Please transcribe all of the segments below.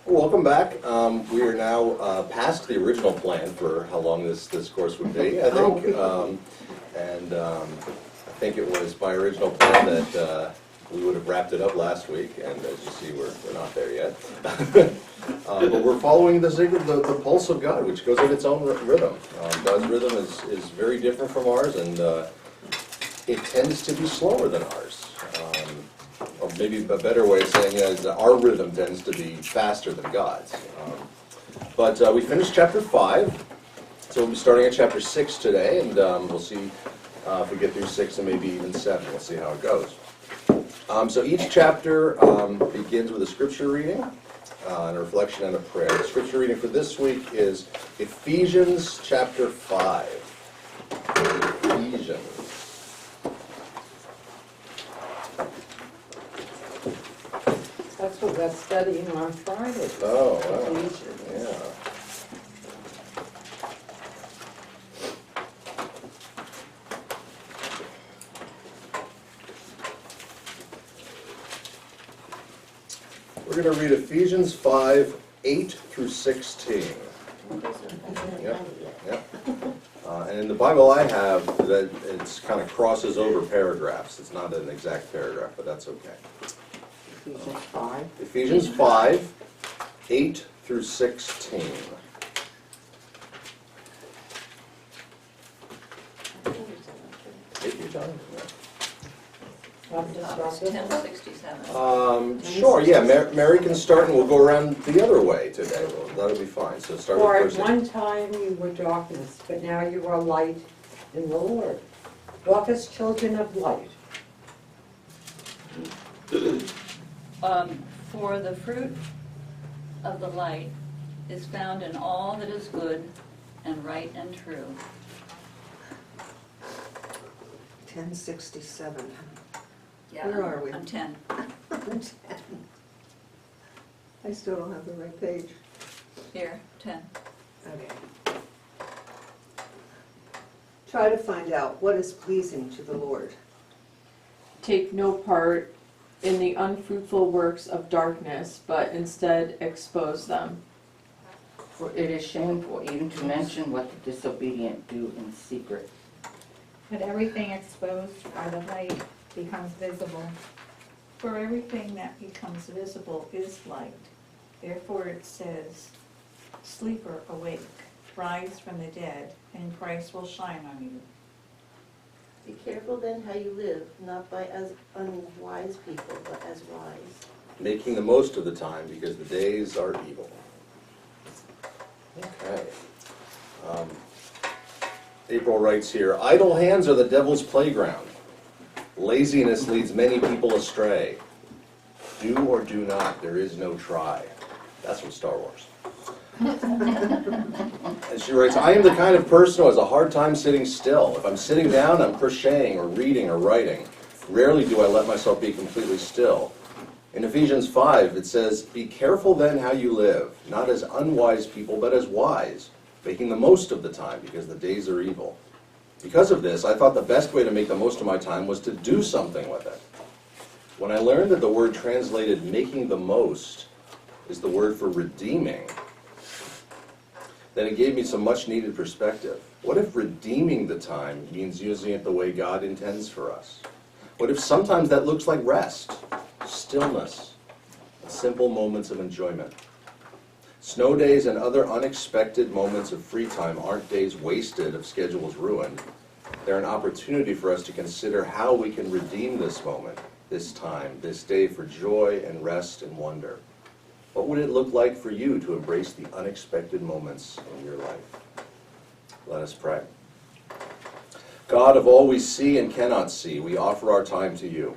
Welcome back. We are now past the original plan for how long this course would be, I think. I think it was by original plan that we would have wrapped it up last week, and as you see, we're not there yet. But we're following the pulse of God, which goes in its own rhythm. God's rhythm is very different from ours, and it tends to be slower than ours. Or maybe a better way of saying it is that our rhythm tends to be faster than God's. But we finished chapter 5, so we'll be starting at chapter 6 today, and we'll see if we get through 6 and maybe even 7. We'll see how it goes. So each chapter begins with a scripture reading, and a reflection and a prayer. The scripture reading for this week is Ephesians chapter 5. Ephesians. That's what we're studying on Friday. Oh, wow. Yeah. We're going to read Ephesians 5, 8 through 16. Yep. And in the Bible I have, that it's kind of crosses over paragraphs. It's not an exact paragraph, but that's okay. Ephesians 5. Ephesians 5, 8 through 16. Take your time. Want to start with 1067. Sure, yeah, Mary can start and we'll go around the other way today. Well, that'll be fine. So start For with at verse 8. one time you were darkness, but now you are light in the Lord. Walk as children of light. For the fruit of the light is found in all that is good and right and true. 1067. Yeah, Where are we? I'm 10. I still don't have the right page. Here, 10. Okay. Try to find out what is pleasing to the Lord. Take no part in the unfruitful works of darkness, but instead expose them. For it is shameful even to mention what the disobedient do in secret. But everything exposed by the light becomes visible. For everything that becomes visible is light. Therefore it says, "Sleeper, awake, rise from the dead, and Christ will shine on you." Be careful then how you live, not by as unwise people, but as wise. Making the most of the time because the days are evil. Okay. April writes here, idle hands are the devil's playground. Laziness leads many people astray. Do or do not, there is no try. That's from Star Wars. And she writes, I am the kind of person who has a hard time sitting still. If I'm sitting down, I'm crocheting or reading or writing. Rarely do I let myself be completely still. In Ephesians 5, it says, be careful then how you live, not as unwise people, but as wise, making the most of the time because the days are evil. Because of this, I thought the best way to make the most of my time was to do something with it. When I learned that the word translated making the most is the word for redeeming, then it gave me some much needed perspective. What if redeeming the time means using it the way God intends for us? What if sometimes that looks like rest, stillness, and simple moments of enjoyment? Snow days and other unexpected moments of free time aren't days wasted of schedules ruined. They're an opportunity for us to consider how we can redeem this moment, this time, this day for joy and rest and wonder. What would it look like for you to embrace the unexpected moments in your life? Let us pray. God of all we see and cannot see, we offer our time to you.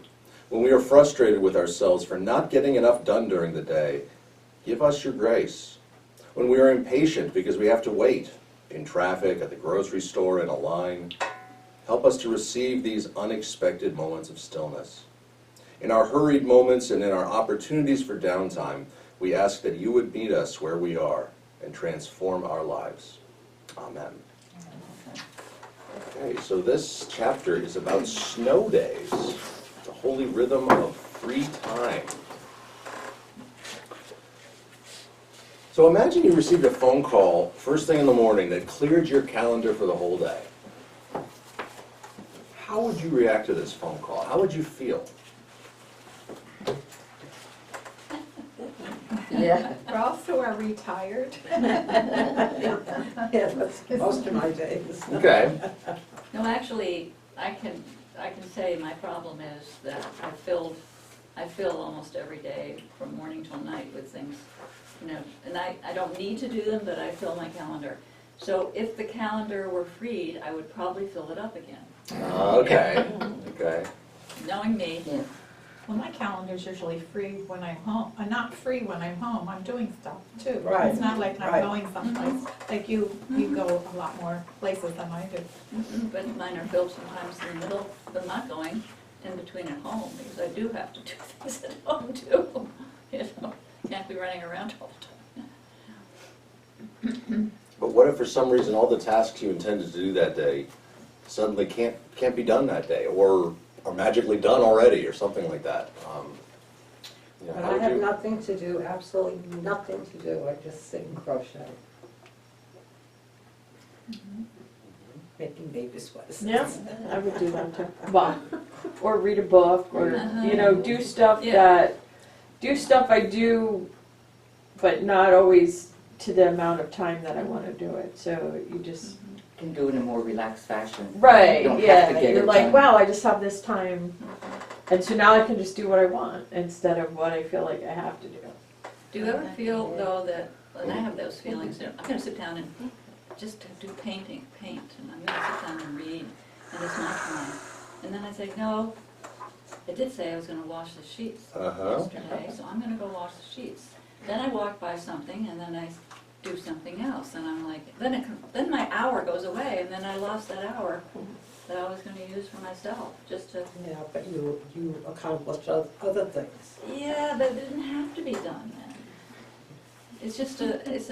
When we are frustrated with ourselves for not getting enough done during the day, give us your grace. When we are impatient because we have to wait in traffic, at the grocery store, in a line, help us to receive these unexpected moments of stillness. In our hurried moments and in our opportunities for downtime, we ask that you would meet us where we are and transform our lives. Amen. Okay, so this chapter is about snow days, the holy rhythm of free time. So imagine you received a phone call first thing in the morning that cleared your calendar for the whole day. How would you react to this phone call? How would you feel? Yeah. Ross, who are retired. Yeah, that's most of my days. Okay. No, actually, I can say my problem is that I fill almost every day from morning till night with things, and I don't need to do them, but I fill my calendar. So if the calendar were freed, I would probably fill it up again. Okay. Okay. Knowing me, Yeah. Well, my calendar's usually free when I'm home, not free when I'm home, I'm doing stuff too. Right, It's not like I'm right. going someplace, like you go a lot more places than I do. but mine are filled sometimes in the middle, but not going in between at home, because I do have to do things at home too. Can't be running around all the time. But what if for some reason all the tasks you intended to do that day suddenly can't be done that day, or are magically done already, or something like that? But How I would have you? nothing to do, absolutely nothing to do, I just sit and crochet. Making baby sweaters. Yeah, I would do that too. Well, or read a book, or do stuff Yeah. do stuff I do, but not always to the amount of time that I want to do it. So you just Can do it in a more relaxed fashion. right, You don't have yeah. to get You're it like, done. wow, I just have this time, and so now I can just do what I want instead of what I feel like I have to do. Do you ever feel though that, and I have those feelings, I'm gonna sit down and just do paint, and I'm gonna sit down and read, and it's not time. And then I say, no, I did say I was gonna wash the sheets yesterday, so I'm gonna go wash the sheets. Then I walk by something, and then I do something else, and I'm like, then my hour goes away, and then I lost that hour that I was gonna use for myself, just to, Yeah, but you accomplish other things. yeah, but it didn't have to be done then. It's just it's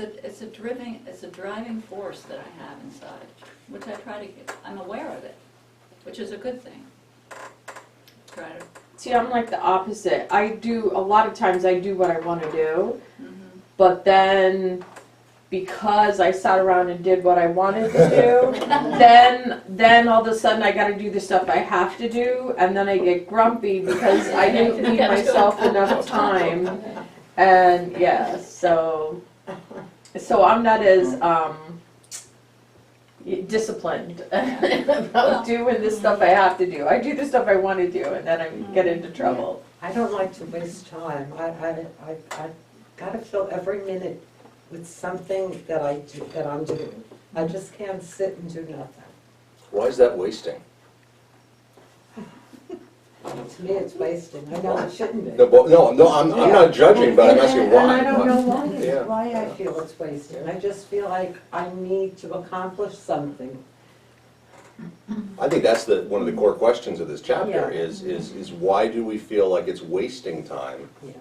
a driving force that I have inside, which I try to get, I'm aware of it, which is a good thing. Try to, See, I'm like the opposite. A lot of times I do what I want to do, mhm. but then because I sat around and did what I wanted to do, then all of a sudden I got to do the stuff I have to do, and then I get grumpy because I didn't leave myself enough time. And yeah, so I'm not as disciplined about doing the stuff I have to do. I do the stuff I want to do, and then I get into trouble. I don't like to waste time. I gotta fill every minute with something that I'm doing. I just can't sit and do nothing. Why is that wasting? To me, it's wasting. I know it shouldn't be. No, I'm not judging, but I'm asking why. And I don't know why, Yeah. why I feel it's wasting. I just feel like I need to accomplish something. I think that's one of the core questions of this chapter Yeah. is why do we feel like it's wasting time, Yeah.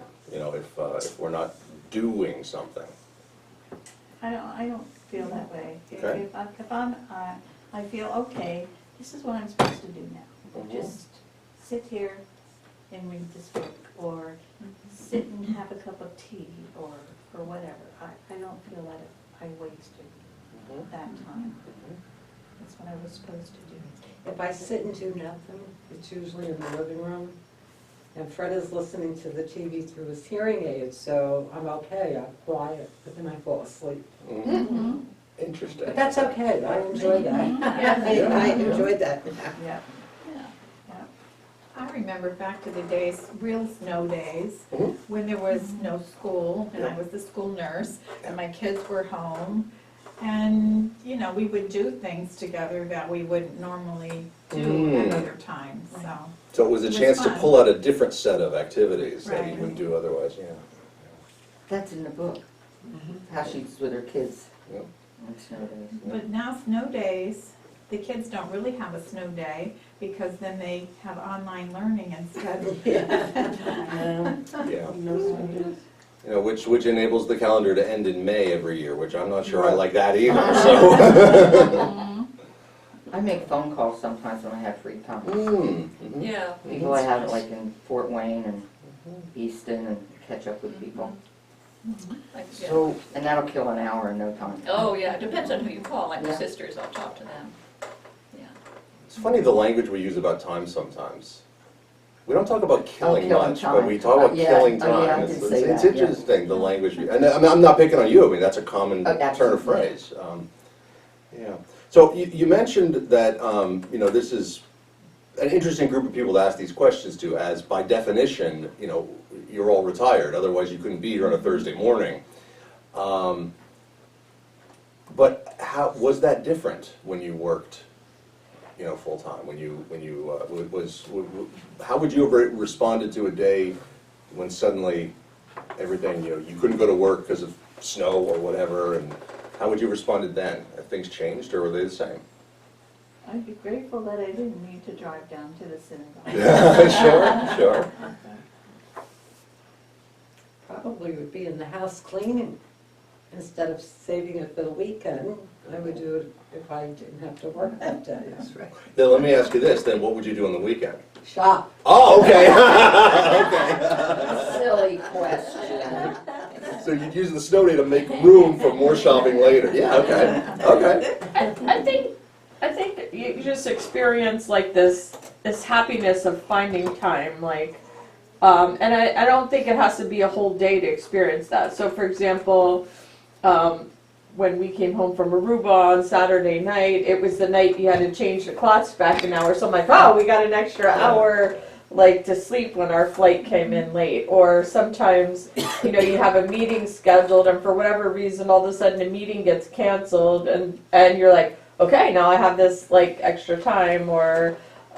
if we're not doing something? I don't feel that way. Okay. If I'm, I feel, okay, this is what I'm supposed to do now. Mhm. Just sit here and read this book, or sit and have a cup of tea, or whatever. I don't feel that I wasted Mhm. that time. That's what I was supposed to do. If I sit and do nothing, it's usually in the living room. And Fred is listening to the TV through his hearing aids, so I'm okay, I'm quiet, but then I fall asleep. Mhm. Interesting. But that's okay, I enjoy that. I enjoyed that. Yeah. Yeah. I remember back to the days, real snow days, Mhm. when there was no school, and I was the school nurse, and my kids were home. And, we would do things together that we wouldn't normally do at other times, so. So it was a It was chance to fun. pull out a different set of activities that you Right. wouldn't do otherwise, yeah. That's in the book, how she's with her kids Yep. on snow days. Yeah. But now snow days, the kids don't really have a snow day, because then they have online learning instead. Yeah. Which enables the calendar to end in May every year, which I'm not sure I like that either, so. I make phone calls sometimes when I have free time. Mhm. Yeah. People I have like in Fort Wayne and Easton, and catch up with people. Like, yeah. So, And that'll kill an hour in no time. Oh, yeah, it depends on who you call, like the Yeah. sisters, I'll talk to them. Yeah. it's funny the language we use about time sometimes. We don't talk about killing killing much, but time. we talk about Yeah. killing Oh, yeah, time. I It's did say it's that, yeah. interesting, the language, and I mean, I'm not picking on you, I mean, that's a common Oh, turn absolutely. of phrase. Yeah. So you mentioned that, you know, this is an interesting group of people to ask these questions to, as by definition, you know, you're all retired, otherwise you couldn't be here on a Thursday morning. But how, was that different when you worked, you know, full-time? How would you have responded to a day when suddenly everything, you know, you couldn't go to work because of snow or whatever, and how would you have responded then? Have things changed, or were they the same? I'd be grateful that I didn't need to drive down to the synagogue. Sure. Probably would be in the house cleaning. Instead of saving it for the weekend, I would do it if I didn't have to work that day. That's right. Then let me ask you this, then what would you do on the weekend? Shop. Oh, okay. Okay. Silly question. So you'd use the snow day to make room for more shopping later. Yeah, okay, okay. I think you just experience like this happiness of finding time, like, and I don't think it has to be a whole day to experience that. So for example, when we came home from Aruba on Saturday night, it was the night you had to change the clocks back an hour. So I'm like, oh, we got an extra hour like to sleep when our flight came in late. Or sometimes, you know, you have a meeting scheduled and for whatever reason all of a sudden a meeting gets canceled and you're like, okay, now I have this like extra time, or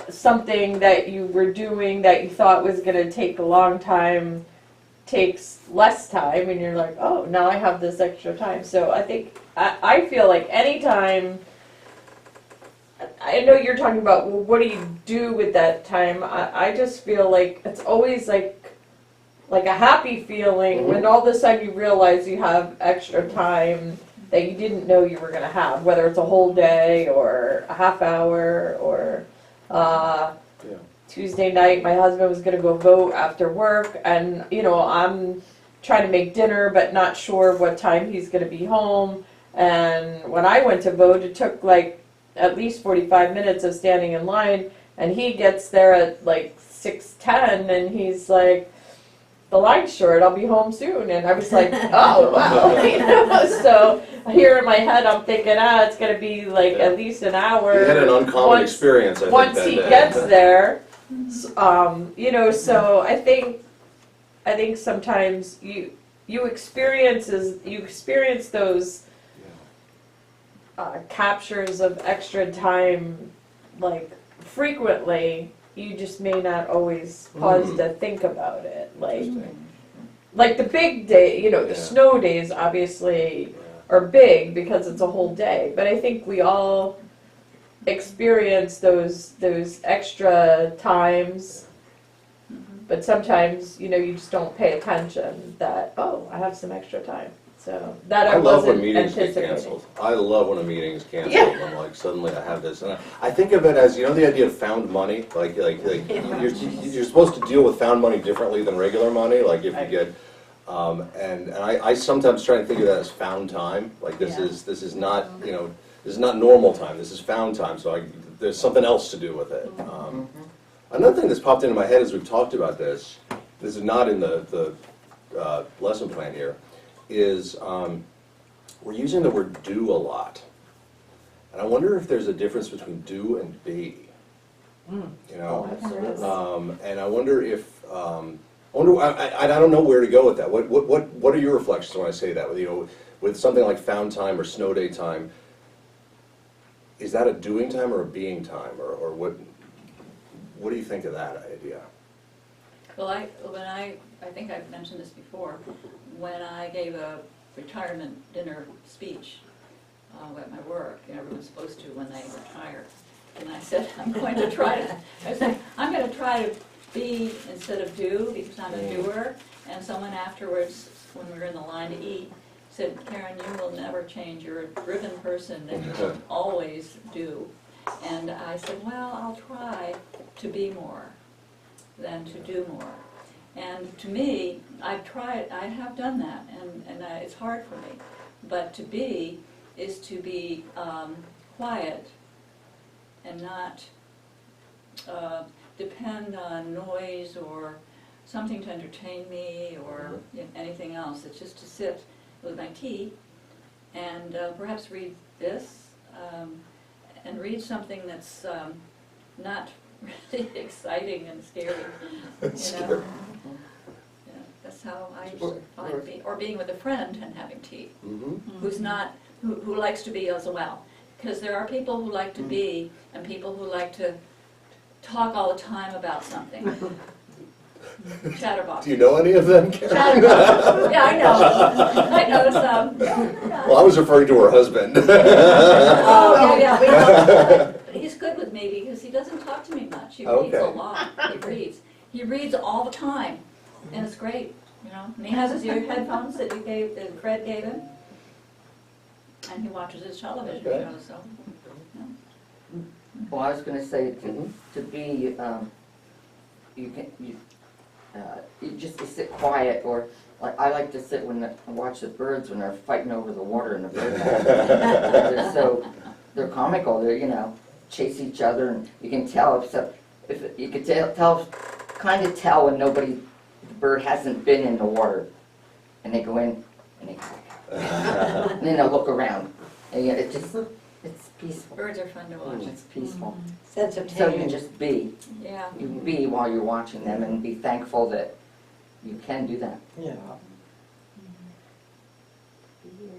something that you were doing that you thought was going to take a long time takes less time, and you're like, oh, now I have this extra time. So I think, I feel like anytime, I know you're talking about, well, what do you do with that time? I just feel like it's always like a happy feeling when all of a sudden you realize you have extra time that you didn't know you were going to have, whether it's a whole day or a half hour or Tuesday night, my husband was going to go vote after work, and you know, I'm trying to make dinner but not sure what time he's going to be home. And when I went to vote, it took like at least 45 minutes of standing in line, and he gets there at like 6:10 and he's like, the line's short, I'll be home soon. And I was like, oh wow. You know, so here in my head I'm thinking, it's going to be like at least an hour. You had an uncommon experience, I think, Once that he day. gets there, you know, so I think sometimes you experience those captures of extra time, like frequently. You just may not always pause to think about it, like the big day, you know, the Yeah. snow days obviously are big because it's a whole day, but I think we all experience those extra times, but sometimes, you know, you just don't pay attention that, oh, I have some extra time. So that I love when wasn't meetings get anticipating. canceled. I love when a meeting is canceled. Yeah. I'm like, suddenly I have this. And I think of it as, you know, the idea of found money? Like you're supposed to deal with found money differently than regular money. Like if you get, and I sometimes try and think of that as found time. Like this is not, you know, this is not normal time. This is found time. So there's something else to do with it. Another thing that's popped into my head as we've talked about this is not in the lesson plan here, is we're using the word do a lot. And I wonder if there's a difference between do and be. You know? And I wonder if, I don't know where to go with that. What are your reflections when I say that? You know, with something like found time or snow day time, is that a doing time or a being time? Or what do you think of that idea? Well, I think I've mentioned this before, when I gave a retirement dinner speech at my work, and everyone's supposed to when they retire, and I said, I'm going to try to be instead of do, because I'm a doer. And someone afterwards, when we were in the line to eat, said, Karen, you will never change. You're a driven person, and you will always do. And I said, well, I'll try to be more than to do more. And to me, I have done that, and it's hard for me. But to be is to be quiet and not depend on noise or something to entertain me or anything else. It's just to sit with my tea and perhaps read this and read something that's not really exciting and scary. Scary. Yeah, that's how I usually find being, or being with a friend and having tea, who's not, who likes to be as well. Because there are people who like to be and people who like to talk all the time about something. Chatterbox. Do you know any of them, Karen? Chatterbox. Yeah, I know. I know some. Well, I was referring to her husband. Oh, yeah. He's good with me because he doesn't talk to me much. He reads a Okay. lot. He reads all the time, and it's great. You know, and he has his ear headphones that Fred gave him, and he watches his television. Okay. You know, so. Well, I was gonna say, to be, you just to sit quiet, or, like, I like to sit and watch the birds when they're fighting over the water in the bird. They're comical, chase each other, and you can tell, if you could kind of tell when the bird hasn't been in the water, and they go in, and and then they'll look around, and it's peaceful. Birds are fun to watch. It's peaceful. Sense of So you taming. just be. Yeah. You can be while you're watching them and be thankful that you can do that. Yeah.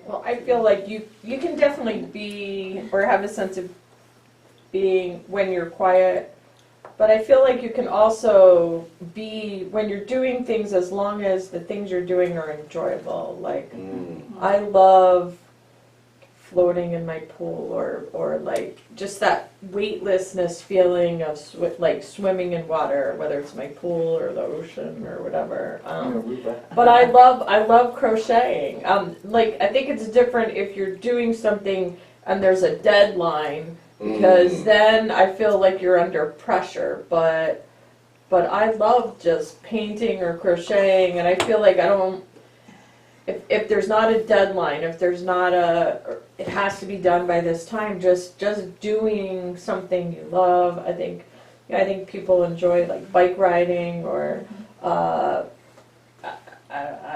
Well, I feel like you can definitely be, or have a sense of being when you're quiet, but I feel like you can also be when you're doing things, as long as the things you're doing are enjoyable. Like, I love floating in my pool, or like just that weightlessness feeling of swimming in water, whether it's my pool or the ocean or whatever. But I love crocheting. Like, I think it's different if you're doing something and there's a deadline, because then I feel like you're under pressure. But I love just painting or crocheting, and I feel like I don't. If there's not a deadline, if there's not it has to be done by this time, just doing something you love. I think people enjoy, like, bike riding, or I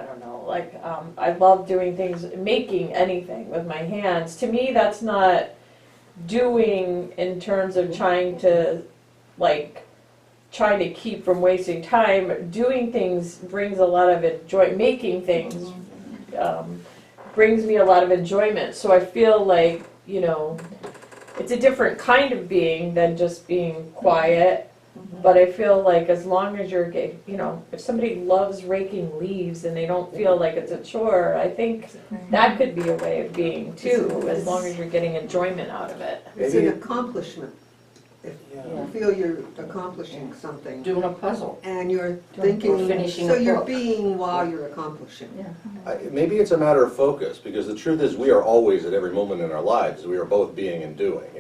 don't know, like, I love doing things, making anything with my hands. To me, that's not doing in terms of trying to keep from wasting time. Doing things brings a lot of enjoy. Making things brings me a lot of enjoyment. So I feel like, it's a different kind of being than just being quiet. But I feel like as long as you're, if somebody loves raking leaves and they don't feel like it's a chore, I think that could be a way of being too, as long as you're getting enjoyment out of it. It's an accomplishment. If you feel you're accomplishing something, Doing a puzzle. and you're Or thinking, finishing so a you're book. being while you're accomplishing. Maybe it's a matter of focus, because the truth is we are always, at every moment in our lives, we are both being and doing.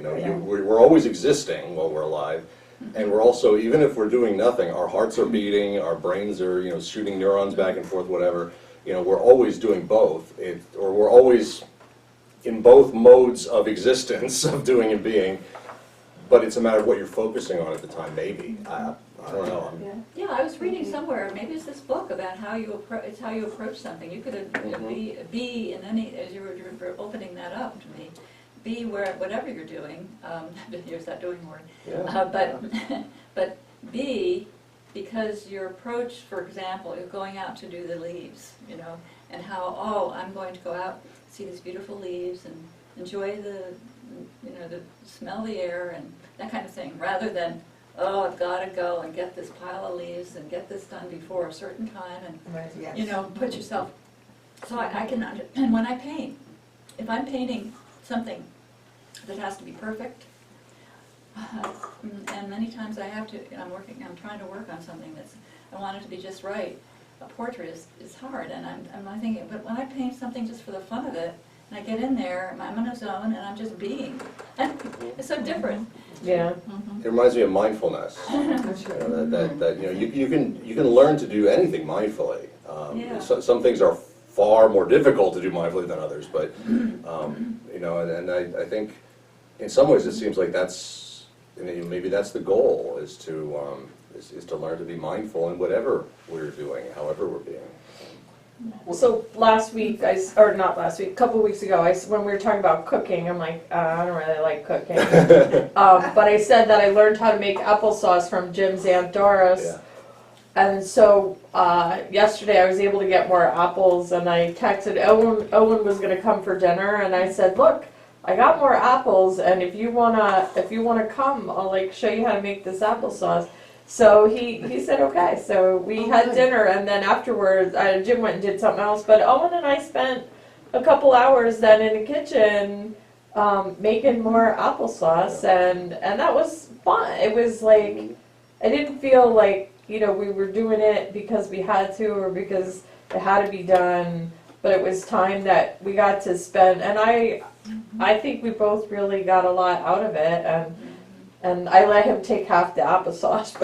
We're always existing while we're alive, and we're also, even if we're doing nothing, our hearts are beating, our brains are shooting neurons back and forth, whatever. We're always doing both, or we're always in both modes of existence, of doing and being. But it's a matter of what you're focusing on at the time, maybe. I don't know. Yeah, I was reading somewhere, maybe it's this book, about how you approach something. You could be in any, as you were opening that up to me, be whatever you're doing. Here's that doing word. Yeah. But be, because your approach, for example, you're going out to do the leaves, and how, I'm going to go out, see these beautiful leaves, and enjoy the smell the air and that kind of thing, rather than, I've got to go and get this pile of leaves and get this done before a certain time, and put yourself. So I can, and when I paint, if I'm painting something that has to be perfect, and many times I have to, I'm trying to work on something I want it to be just right. A portrait is hard, and I'm thinking, but when I paint something just for the fun of it, And I get in there, I'm in a zone, and I'm just being. It's so different. Yeah. It reminds me of mindfulness. That's You right. know, that you can learn to do anything mindfully. Yeah. Some things are far more difficult to do mindfully than others, but you know, and I think in some ways it seems like that's, you know, maybe that's the goal, is to learn to be mindful in whatever we're doing, however we're being. So last week, or not last week, a couple weeks ago, when we were talking about cooking, I'm like, I don't really like cooking. But I said that I learned how to make applesauce from Jim's Aunt Doris. Yeah. And so yesterday I was able to get more apples, and I texted Owen was going to come for dinner, and I said, look, I got more apples, and if you wanna come, I'll like show you how to make this applesauce. So he said okay. So we had dinner, and then afterwards Jim went and did something else. But Owen and I spent a couple hours then in the kitchen making more applesauce, and that was fun. It was like, I didn't feel like, you know, we were doing it because we had to or because it had to be done, but it was time that we got to spend, and I think we both really got a lot out of it, and I let him take half the applesauce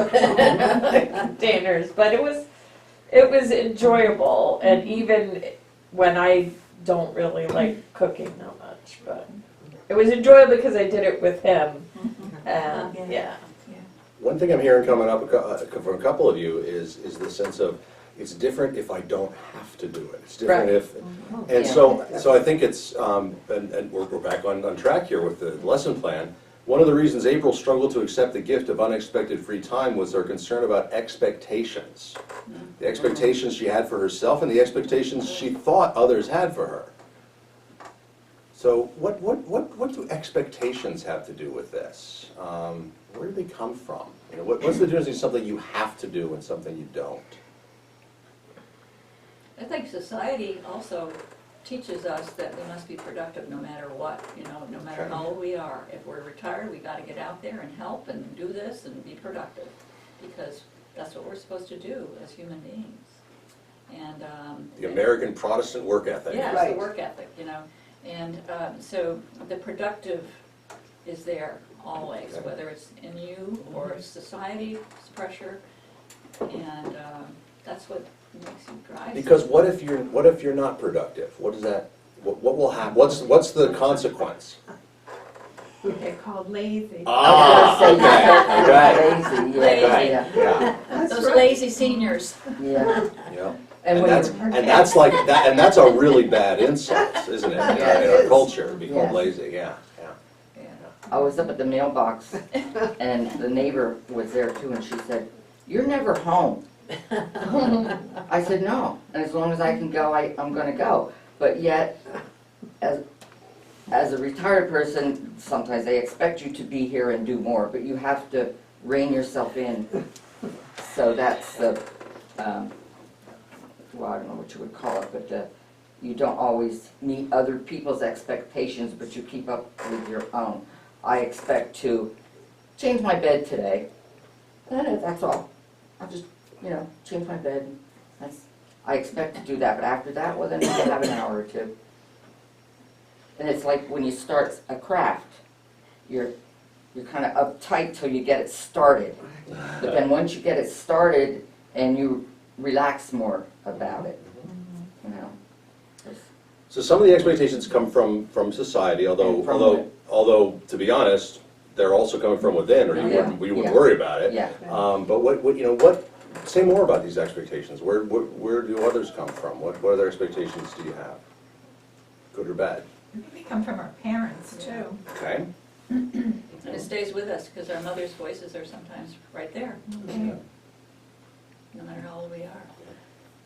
containers, but it was enjoyable, and even when I don't really like cooking that much, but it was enjoyable because I did it with him, and yeah. One thing I'm hearing coming up from a couple of you is the sense of, it's different if I don't have to do it. It's different Right. if, and so I think it's, and we're back on track here with the lesson plan. One of the reasons April struggled to accept the gift of unexpected free time was her concern about expectations. The expectations she had for herself and the expectations she thought others had for her. So what do expectations have to do with this? Where do they come from? You know, what's the difference between something you have to do and something you don't? I think society also teaches us that we must be productive no matter what, you know, no matter how old we are. If we're retired, we gotta get out there and help and do this and be productive, because that's what we're supposed to do as human beings. And The American Protestant work ethic. yeah, it's Right. the work ethic, you know. And so the productive is there always, Okay. whether it's in you or society's pressure, and that's what makes you drive. Because what if you're not productive? What does that? What will happen? What's the consequence? They're called lazy. Ah, I was gonna okay, say, okay. lazy, yeah, Yeah, Those lazy seniors. yeah. yeah. And And when that's, you're, and that's like, that, and that's a really bad insult, isn't it? In Yeah, our, it in our is. culture, to be called Yes. lazy, yeah. Yeah. I was up at the mailbox, and the neighbor was there too, and she said, "You're never home." I said, "No, and as long as I can go, I'm gonna go." But yet, as a retired person, sometimes they expect you to be here and do more, but you have to rein yourself in. So that's the, well, I don't know what you would call it, but you don't always meet other people's expectations, but you keep up with your own. I expect to change my bed today. That's all. I'll just, change my bed. I expect to do that, but after that, well, then we can have an hour or two. And it's like when you start a craft, you're kind of uptight till you get it started. But then once you get it started, and you relax more about it, So some of the expectations come from society, although to be honest, they're also coming from within, or you wouldn't worry about it. Yeah. But say more about these expectations. Where do others come from? What other expectations do you have? Good or bad? They come from our parents too. Okay. And it stays with us, because our mother's voices are sometimes right there, Yeah. no matter how old we are.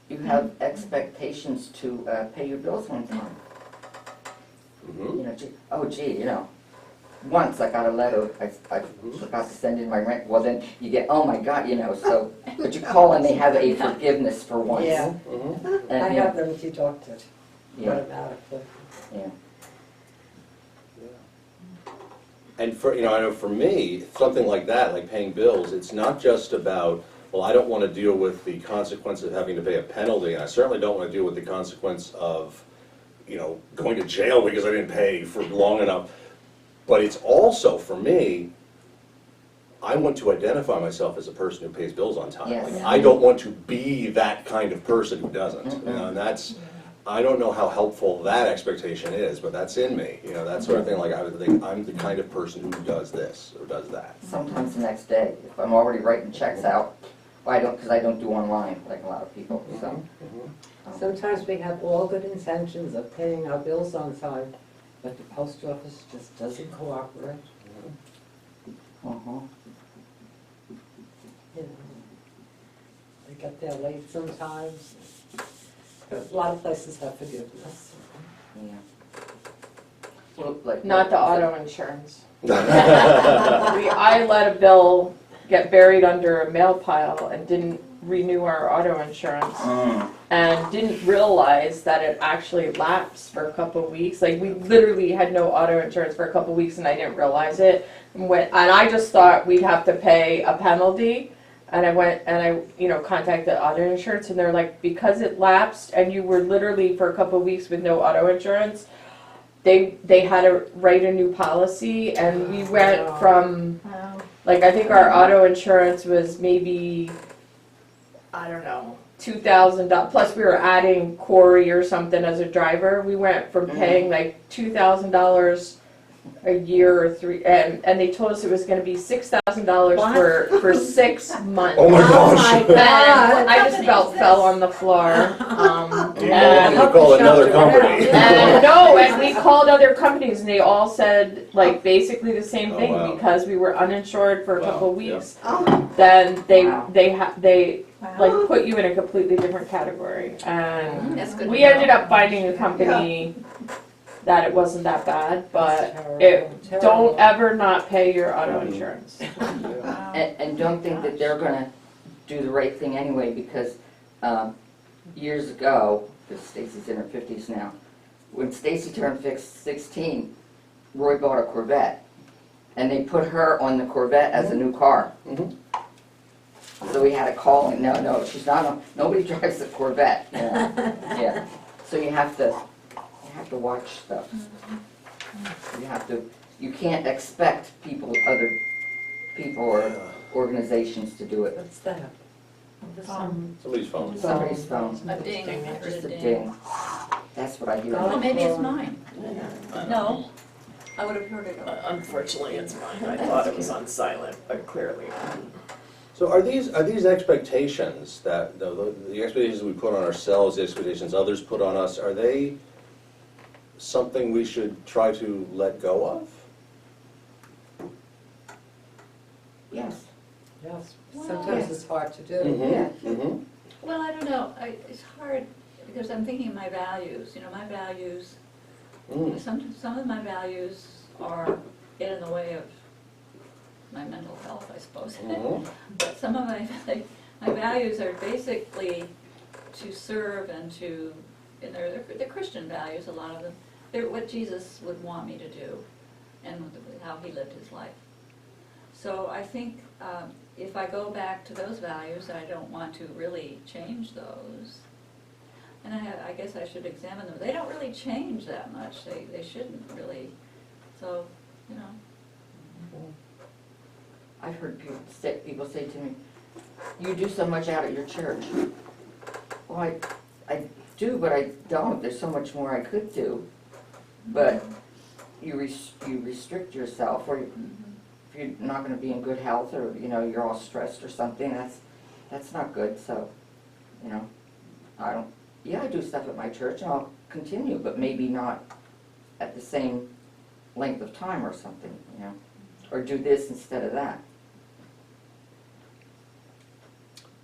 You have expectations to pay your bills on time. Mhm. Once I got a letter, I forgot to send in my rent, well then you get, oh my God, so, but you call and they have a forgiveness for once. Yeah. Mhm. And, I have them deducted Yeah, automatically. yeah. And I know for me, something like that, like paying bills, it's not just about, well, I don't want to deal with the consequence of having to pay a penalty, and I certainly don't want to deal with the consequence of going to jail because I didn't pay for long enough. But it's also, for me, I want to identify myself as a person who pays bills on time. Yes. Like, I don't want to be that kind of person who doesn't. And that's, I don't know how helpful that expectation is, but that's in me. That sort of thing. Like, I would think I'm the kind of person who does this or does that. Sometimes the next day, if I'm already writing checks out, because I don't do online like a lot of people, so. Sometimes we have all good intentions of paying our bills on time, but the post office just doesn't cooperate. Uh-huh. They get there late sometimes. But a lot of places have forgiveness. Yeah. Well, like, Not the auto insurance. I let a bill get buried under a mail pile and didn't renew our auto insurance. And didn't realize that it actually lapsed for a couple of weeks. Like, we literally had no auto insurance for a couple of weeks and I didn't realize it. And I just thought we'd have to pay a penalty. And I went and I contacted auto insurance and they're like, because it lapsed and you were literally for a couple of weeks with no auto insurance, they had to write a new policy and we went from, like, I think our auto insurance was maybe, I don't know, $2,000, plus we were adding Corey or something as a driver. We went from paying like $2,000 a year or three, and they told us it was going to be $6,000 for 6 months. Oh my gosh. my God. And I just about fell on the floor. You call another company. And we called other companies and they all said like basically the same thing. wow. Because we were uninsured for a Wow, couple of yeah. weeks. Oh, Then they Wow. like put you in a completely different category, and That's good we to know. ended up finding a company that it wasn't that bad, but Terrible. don't ever not pay your auto insurance. Wow. And don't think that they're gonna do the right thing anyway, because years ago, because Stacy's in her 50s now, when Stacy turned 16, Roy bought a Corvette, and they put her on the Corvette as a new car. So we had to call and no, she's not. Nobody drives a Corvette. Yeah. So you have to watch stuff. You can't expect other people or organizations to do it. What's that? Somebody's phone. Somebody's phone. A ding, I heard Just a a ding. ding. That's what I hear. Oh, maybe it's mine. No, I would have heard it. Unfortunately, it's mine. I thought it was on silent, but clearly. So are these expectations that the expectations we put on ourselves, the expectations others put on us, are they something we should try to let go of? Yes. Yes, Well, sometimes it's hard to do. Yeah. Mm-hmm. Well, I don't know, it's hard, because I'm thinking of my values, my values, some of my values are get in the way of my mental health, I suppose. But some of my values are basically to serve and they're Christian values, a lot of them. They're what Jesus would want me to do and how he lived his life. So I think if I go back to those values, I don't want to really change those. And I guess I should examine them. They don't really change that much. They shouldn't really. So, I've heard people say to me, "You do so much out at your church." Well, I do, but I don't. There's so much more I could do. But you restrict yourself, or if you're not going to be in good health, or you're all stressed or something. That's not good. So, I don't. Yeah, I do stuff at my church, and I'll continue, but maybe not at the same length of time or something. Or do this instead of that.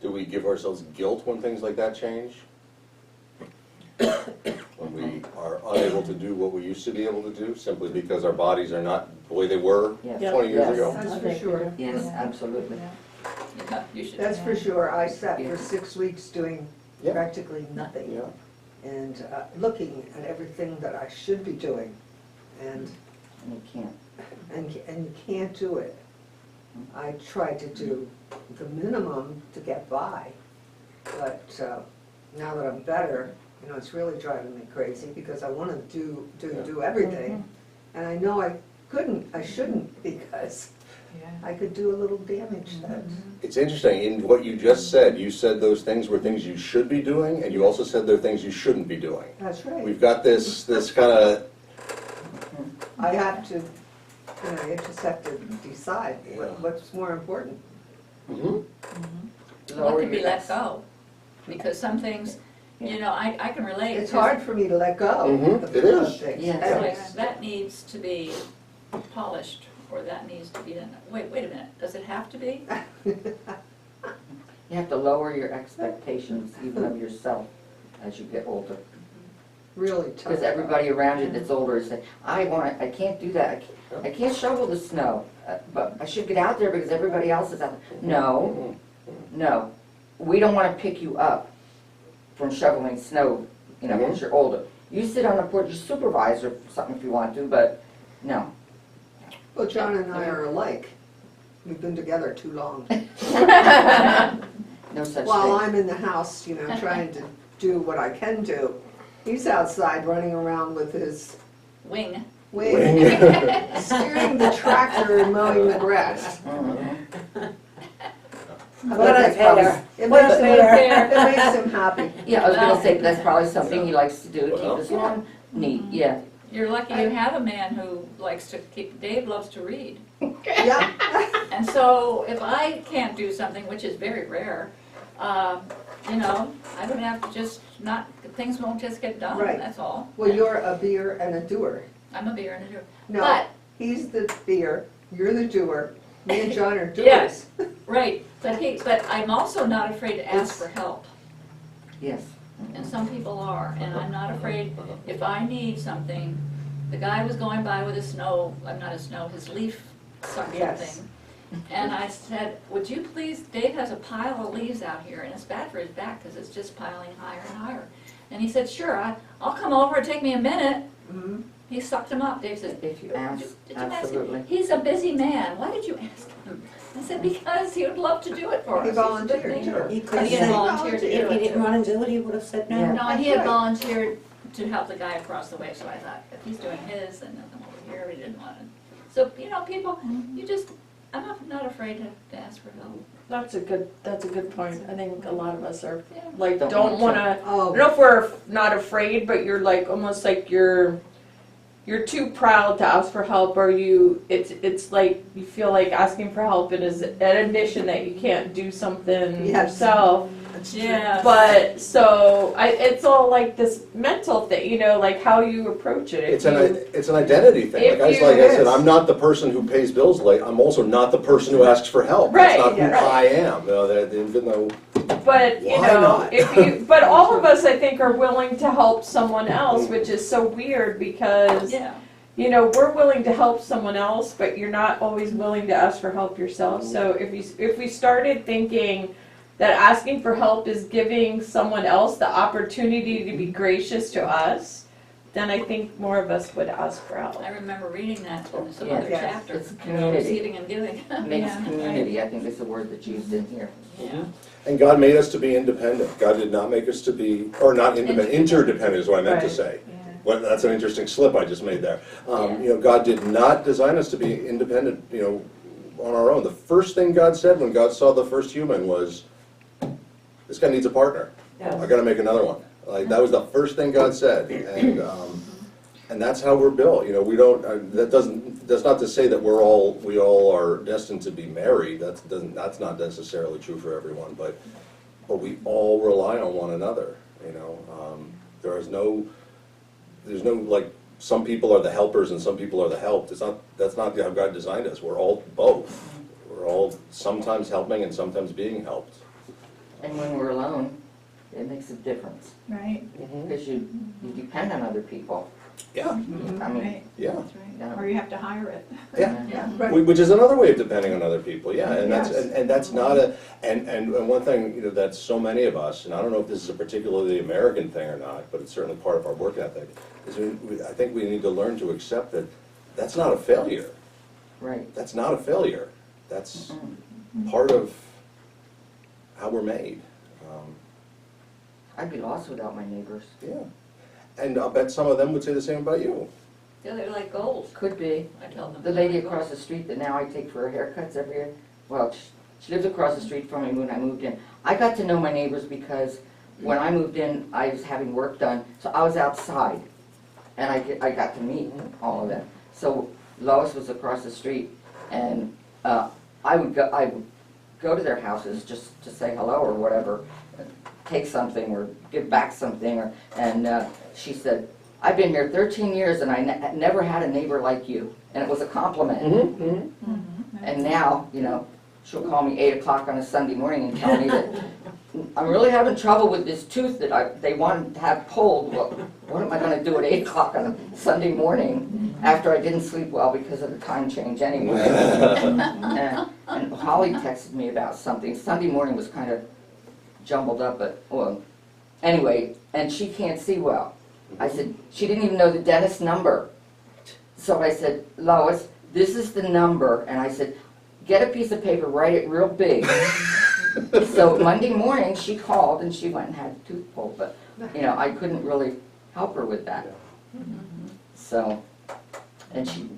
Do we give ourselves guilt when things like that change? When we are unable to do what we used to be able to do, simply because our bodies are not the way they were Yes. 20 years Yes. ago? that's for sure. Yes, absolutely. you should. That's for sure. I sat Yeah. for 6 weeks doing Yeah. practically nothing. Yeah. And looking at everything that I should be doing, and And you can't. and you can't do it. I try to do the minimum to get by, but now that I'm better, You know, it's really driving me crazy because I wanna do everything. And I know I shouldn't because I could do a little damage that. It's interesting, in what you just said, you said those things were things you should be doing, and you also said they're things you shouldn't be doing. That's right. We've got this kind of, I have to, I just have to decide what's more important. What Lower can be your let go? Because some things, you know, I can relate. It's to- hard for me to let go Mhm, of it is. things. Yeah. It's And like, that needs to be polished, or that needs to be done. Wait a minute, does it have to be? You have to lower your expectations even of yourself as you get older. Really tough. Because everybody around you that's older is saying, I can't do that, I can't shovel the snow, but I should get out there because everybody else is out there. No, no, we don't want to pick you up from shoveling snow, you know, because you're older. You sit on the porch, you supervise or something if you want to, but no. Well, John and I are alike. We've been together too long. No such While thing. I'm in the house, you know, trying to do what I can do, he's outside running around with his Wing. wing, steering the tractor and mowing the grass. Mhm. What a pair. It makes him happy. Yeah, I was gonna say, that's probably something he likes to do, to Well, keep his lawn neat, yeah. You're lucky you have a man who likes to keep, Dave loves to read. Yeah. And so if I can't do something, which is very rare, you know, I would have to just not, things won't just get done, Right. that's all. Well, you're a beer and a doer. I'm a beer and a doer. No, But, he's the beer, you're the doer, me and John are doers. Yes. right, but I'm also not afraid to ask for help. Yes. And some people are, and I'm not afraid, if I need something, the guy was going by with his leaf suction Yes. thing. And I said, would you please, Dave has a pile of leaves out here, and it's bad for his back, because it's just piling higher and higher. And he said, sure, I'll come over, it'll take me a minute. Mhm. He sucked him up. Dave said, If you "Did ask, you ask him? absolutely. He's a busy man, why did you ask him? I said, because he would love to do it for us. He He's a good volunteered, neighbor." sure. He But could he had say, volunteered to do if he it. didn't want to do it, he would have said no. Yeah. No, he That's had right. volunteered to help the guy across the way, so I thought, if he's doing his, then I'll come over here, but he didn't want to. So, you know, people, I'm not afraid to ask for help. That's a good point. I think a lot of us are Yeah. like, Don't don't want wanna, I Oh, don't know if we're not afraid, but you're like, almost like you're too proud to ask for help, or it's like, you feel like asking for help and is an admission that you can't do something Yes. yourself. Yeah. But, so, it's all like this mental thing, you know, like how you approach it. If it's an identity thing. if Like you- I said, I'm not the person who pays bills late, I'm also not the person who asks for help. Right, That's not who yeah. I am, you know, even though, But, you Why know, not? if you, but all of us, I think, are willing to help someone else, which is so weird because, Yeah. you know, we're willing to help someone else, but you're not always willing to ask for help yourself. So if we started thinking that asking for help is giving someone else the opportunity to be gracious to us, then I think more of us would ask for help. I remember reading that in some Yeah. other Yes. chapter. It's community. Receiving and giving. Makes Yeah, community, I think is the word that's used in here. right. Yeah. and God made us to be independent. God did not make us to be, or not independent, interdependent is what I meant to Right. say. Yeah. Well, that's an interesting slip I just made there. Yeah. You know, God did not design us to be independent, you know, on our own. The first thing God said when God saw the first human was, this guy needs a partner. I gotta make another one. Like, that was the first thing God said, and that's how we're built. You know, we don't. That's not to say that we all are destined to be married. That's not necessarily true for everyone. But we all rely on one another. You know, there's no like, some people are the helpers and some people are the helped. That's not how God designed us. We're all both. We're all sometimes helping and sometimes being helped. And when we're alone, it makes a difference, Right, because you depend on other people. Yeah, I mean, right, yeah, that's right. Yeah. Or you have to hire it. yeah. Yeah. right. Which is another way of depending on other people, yeah, and that's, Yes. and that's not and one thing, you know, that so many of us, and I don't know if this is a particularly American thing or not, but it's certainly part of our work ethic, is I think we need to learn to accept that that's not a failure. right. That's not a failure. That's Mm-mm. part of how we're made. I'd be lost without my neighbors. Yeah. And I'll bet some of them would say the same about you. Yeah, they're like gold, Could be. I tell them. The lady across the street that now I take for her haircuts every year, well, she lives across the street from me when I moved in. I got to know my neighbors because when I moved in, I was having work done, so I was outside. And I got to meet all of them. So Lois was across the street, and I would go to their houses just to say hello or whatever, take something or give back something, and she said, "I've been here 13 years and I never had a neighbor like you," and it was a compliment. And now, you know, she'll call me 8 o'clock on a Sunday morning and tell me that I'm really having trouble with this tooth that they want to have pulled. Well, what am I going to do at 8 o'clock on a Sunday morning after I didn't sleep well because of the time change anyway? And Holly texted me about something. Sunday morning was kind of jumbled up, but well, anyway, and she can't see well. I said, she didn't even know the dentist number. So I said, "Lois, this is the number," and I said, "Get a piece of paper, write it real big." So Monday morning, she called and she went and had a tooth pulled, but, you know, I couldn't really help her with that. So, and she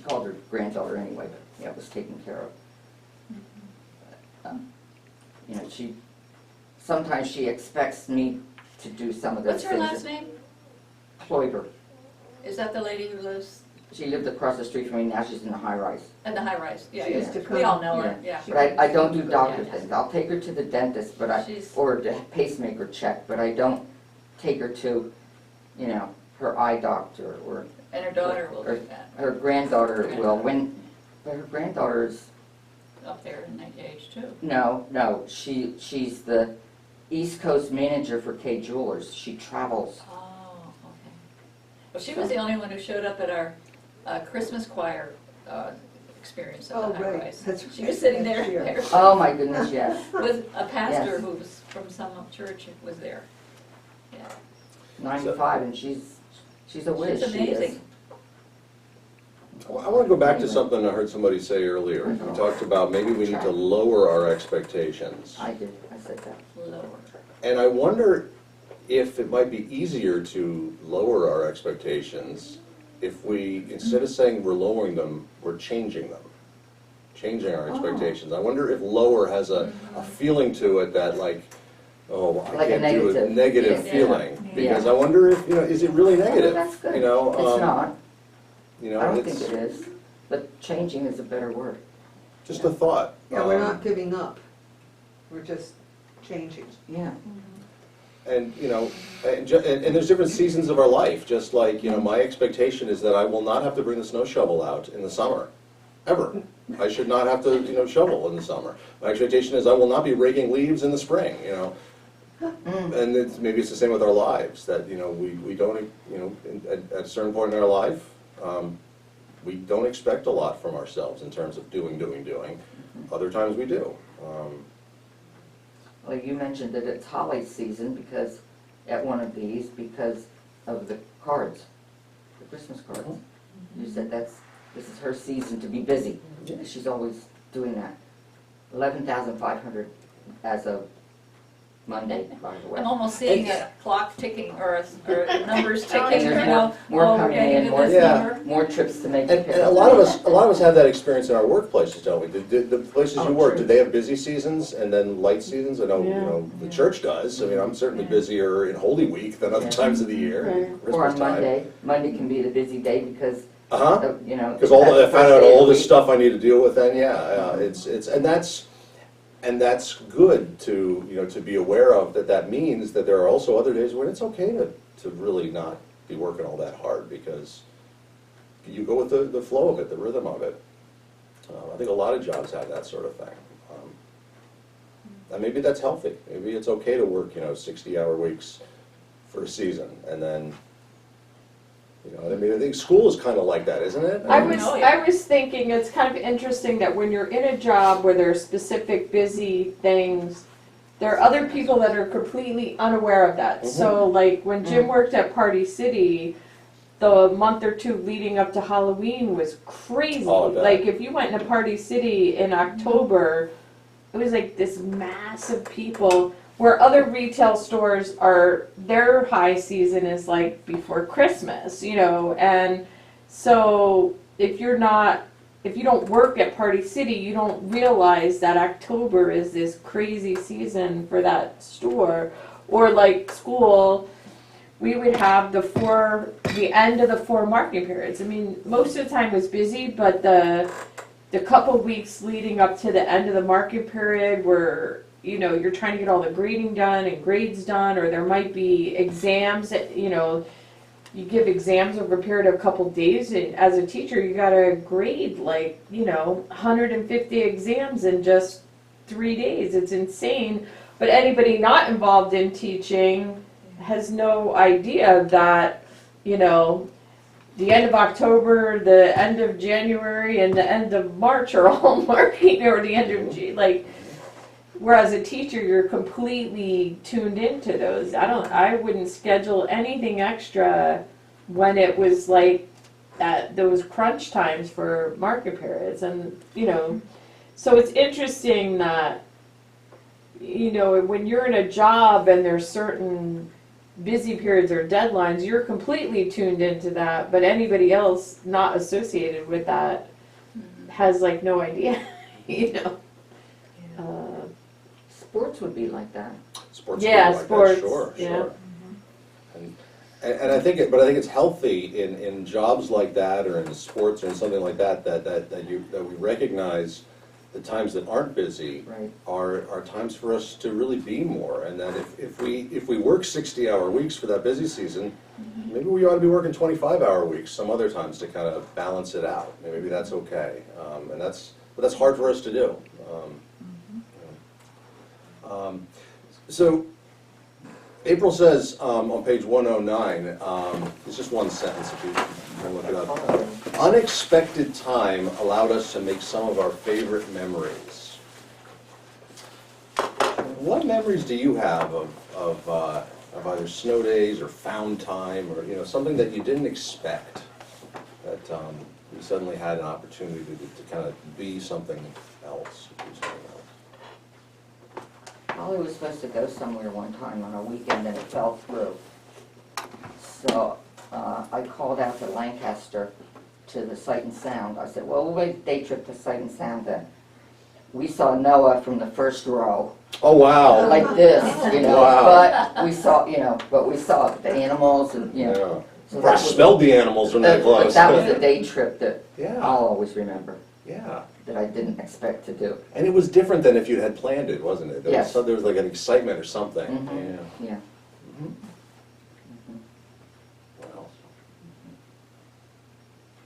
called her granddaughter anyway, but, yeah, it was taken care of. You know, sometimes she expects me to do some of those What's things. her last name? Kloiber. Is that the lady who lives She lived across the street from me, now she's in the high-rise. in the high rise? Yeah, She used yeah. to We all come- know her, yeah. But I don't do doctor Yeah. things. I'll take her to the dentist, but She's- or the pacemaker check, but I don't take her to, you know, her eye doctor or And her daughter will do that, her granddaughter will. But her granddaughter's, up there in that age too. no, she's the East Coast manager for K Jewelers. She travels. Oh, okay. Well, she was the only one who showed up at our Christmas choir experience at Oh, the high right. rise. That's She right. was sitting Next year. there Oh my goodness, yes. with a pastor Yes. who was from some church who was there. Yeah. 95, and she's a whiz. She's She is. amazing. I want to go back to something I heard somebody say earlier. We talked about maybe we need to lower our expectations. I said that. Lower. And I wonder if it might be easier to lower our expectations if we, instead of saying we're lowering them, we're changing them. Changing our expectations. I wonder if lower has a feeling to it that like, oh, I Like a can't do it, negative. negative Yeah. feeling. Because Yeah. I wonder if, you know, is it really negative? That's good. You know, It's not. You know, I don't it's think it is. But changing is a better word. just a thought. Yeah, we're not giving up. We're just changing. Yeah. And, you know, and there's different seasons of our life, just like, you know, my expectation is that I will not have to bring the snow shovel out in the summer, ever. I should not have to, you know, shovel in the summer. My expectation is I will not be raking leaves in the spring, you know. And maybe it's the same with our lives, that, you know, we don't, you know, at a certain point in our life, we don't expect a lot from ourselves in terms of doing. Other times we do. Well, you mentioned that it's holiday season because, at one of these, because of the cards, the Christmas cards. You said this is her season to be busy. She's always doing that. 11,500 as of Monday, by the way. I'm almost seeing a clock ticking or numbers ticking, And you there's know. more Oh, we're coming getting in, to more- this Yeah. number. More trips to make. And a lot of us have that experience in our workplaces, don't we? The places you Oh, work, true. do they have busy seasons and then light seasons? I know, you know, the church does. I mean, I'm certainly busier in Holy Week than other Yeah. times of the year, Or Christmas on time. Monday. Monday can be the busy day because, Uh-huh. you know. Because that's the I find first out day of all the this week. stuff I need to deal with then, and that's good to, you know, to be aware of, that means that there are also other days when it's okay to really not be working all that hard, because you go with the flow of it, the rhythm of it. I think a lot of jobs have that sort of thing. And maybe that's healthy. Maybe it's okay to work, you know, 60-hour weeks for a season, and then, you know, I mean, I think school is kind of like that, isn't it? I mean, was, Oh, yeah. I was thinking it's kind of interesting that when you're in a job where there are specific busy things, there are other people that are completely unaware of that. So like when Jim worked at Party City, the month or two leading up to Halloween was crazy. Oh, I bet. Like if you went into Party City in October, it was like this mass of people where other retail stores are, their high season is like before Christmas, you know, and so if you don't work at Party City, you don't realize that October is this crazy season for that store. Or like school, we would have the end of the 4 marketing periods. I mean, most of the time was busy, but the couple weeks leading up to the end of the market period where, you know, you're trying to get all the grading done and grades done, or there might be exams that, you know, you give exams over a period of a couple days, and as a teacher you gotta grade like, you know, 150 exams in just 3 days. It's insane. But anybody not involved in teaching has no idea that, you know, the end of October, the end of January, and the end of March are all marketing, or the end of like. Whereas a teacher, you're completely tuned into those. I wouldn't schedule anything extra when it was like that, those crunch times for market periods. And, you know, so it's interesting that, you know, when you're in a job and there's certain busy periods or deadlines, you're completely tuned into that, but anybody else not associated with that has like no idea, you know. Sports would be like that. Sports. Yeah, like sports, that, sure, yeah. sure. And I think I think it's healthy in jobs like that, or in sports, or in something like that, that we recognize the times that aren't busy Right. are times for us to really be more, and that if we work 60-hour weeks for that busy season, maybe we ought to be working 25-hour weeks some other times to kind of balance it out. Maybe that's okay, but that's hard for us to do. So April says on page 109, it's just one sentence if you can look it up. Unexpected time allowed us to make some of our favorite memories. What memories do you have of either snow days or found time, or, you know, something that you didn't expect, that you suddenly had an opportunity to kind of be something else, do something else? Holly was supposed to go somewhere one time on a weekend and it fell through. So I called out to Lancaster to the Sight and Sound. I said, well, we'll make a day trip to Sight and Sound then. We saw Noah from the first row, Oh, wow. like this, you know, Wow. but we saw the animals and, you know. Yeah. So I that was, smelled the animals when they but close. that was a day trip that Yeah, I'll always remember, yeah. that I didn't expect to do. And it was different than if you had planned it, wasn't it? Yes. There was like an excitement or something. Mhm. Yeah. Yeah. Mhm. What else?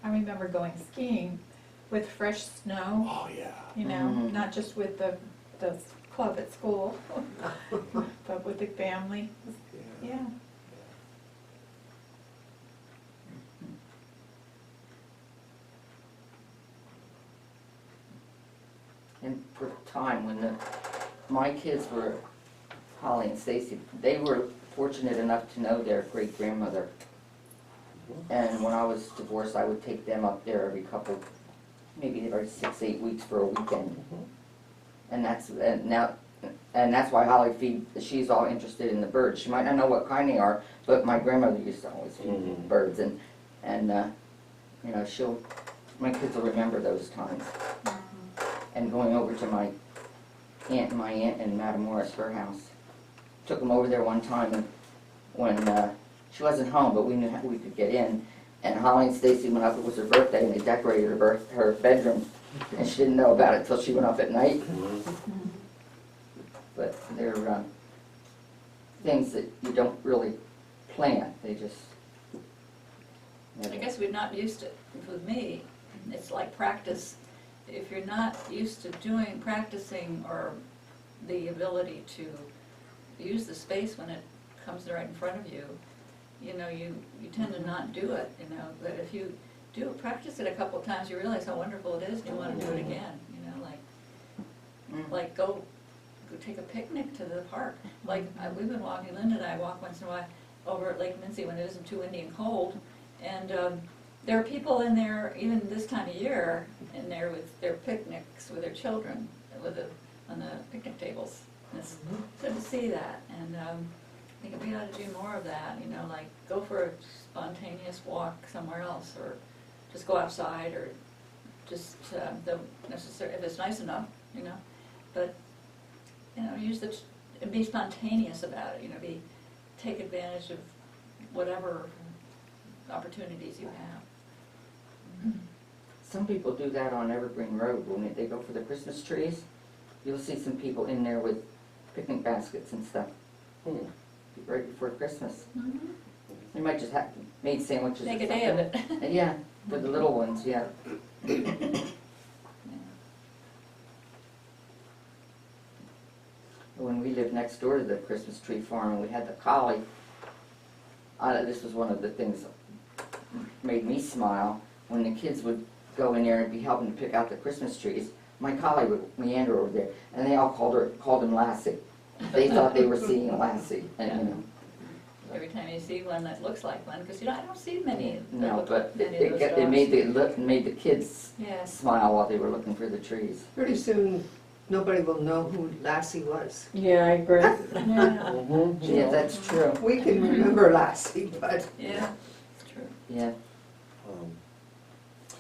I remember going skiing with fresh snow, Oh, yeah. you know, Mhm. not just with the club at school, but with the family. Yeah. And for a time when my kids were, Holly and Stacy, they were fortunate enough to know their great-grandmother. And when I was divorced, I would take them up there every couple, maybe every 6-8 weeks for a weekend. And that's why Holly she's all interested in the birds. She might not know what kind they are, but my grandmother used to always feed birds, and you know, my kids will remember those times. And going over to my aunt in Matamoros, her house. Took them over there one time, and when she wasn't home, but we knew we could get in. And Holly and Stacy went up, it was her birthday, and they decorated her bedroom. And she didn't know about it until she went up at night. But they're things that you don't really plan, they just... I guess we're not used to, with me, it's like practice. If you're not used to practicing, or the ability to use the space when it comes right in front of you, you know, you tend to not do it, you know. But if you do practice it a couple of times, you realize how wonderful it is, and you want to do it again, you know, like go take a picnic to the park. Like, we've been walking, Linda and I walk once in a while over at Lake Mincy when it isn't too windy and cold, and there are people in there, even this time of year, in there with their picnics with their children, on the picnic tables. And it's good to see that, and I think we ought to do more of that, you know, like go for a spontaneous walk somewhere else, or just go outside, or just don't necessarily, if it's nice enough, you know, but, you know, and be spontaneous about it, you know, take advantage of whatever opportunities you have. Some people do that on Evergreen Road when they go for the Christmas trees. You'll see some people in there with picnic baskets and stuff, right before Christmas. You might just have made sandwiches or Make a day of it. something. Yeah, for the little ones, yeah. When we lived next door to the Christmas tree farm and we had the collie, this was one of the things that made me smile. When the kids would go in there and be helping to pick out the Christmas trees, my collie would meander over there, and they all called him Lassie. They thought they were seeing Lassie, and you know. Every time you see one that looks like one, because you know, I don't see many. that No, look but like many of those it dogs. made the kids Yes. smile while they were looking for the trees. Pretty soon, nobody will know who Lassie was. Yeah, I agree. Yeah, Yeah, that's true. We can remember Lassie, but yeah, it's true. Yeah.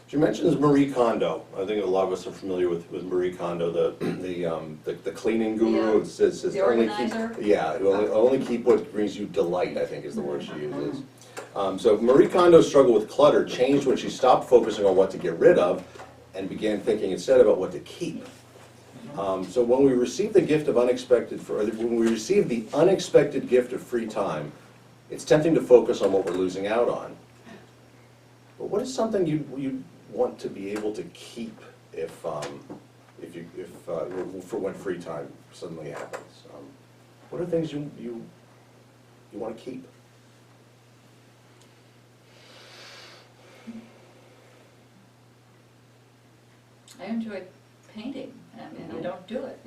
She mentions Marie Kondo. I think a lot of us are familiar with Marie Kondo, the cleaning guru. Yeah. It says The only organizer? keep, yeah, only keep what brings you delight, I think is the word she uses. So Marie Kondo's struggle with clutter changed when she stopped focusing on what to get rid of and began thinking instead about what to keep. So when we receive the gift of when we receive the unexpected gift of free time, it's tempting to focus on what we're losing out on. But what is something you want to be able to keep for when free time suddenly happens? What are things you want to keep? I enjoy painting, and I don't do it,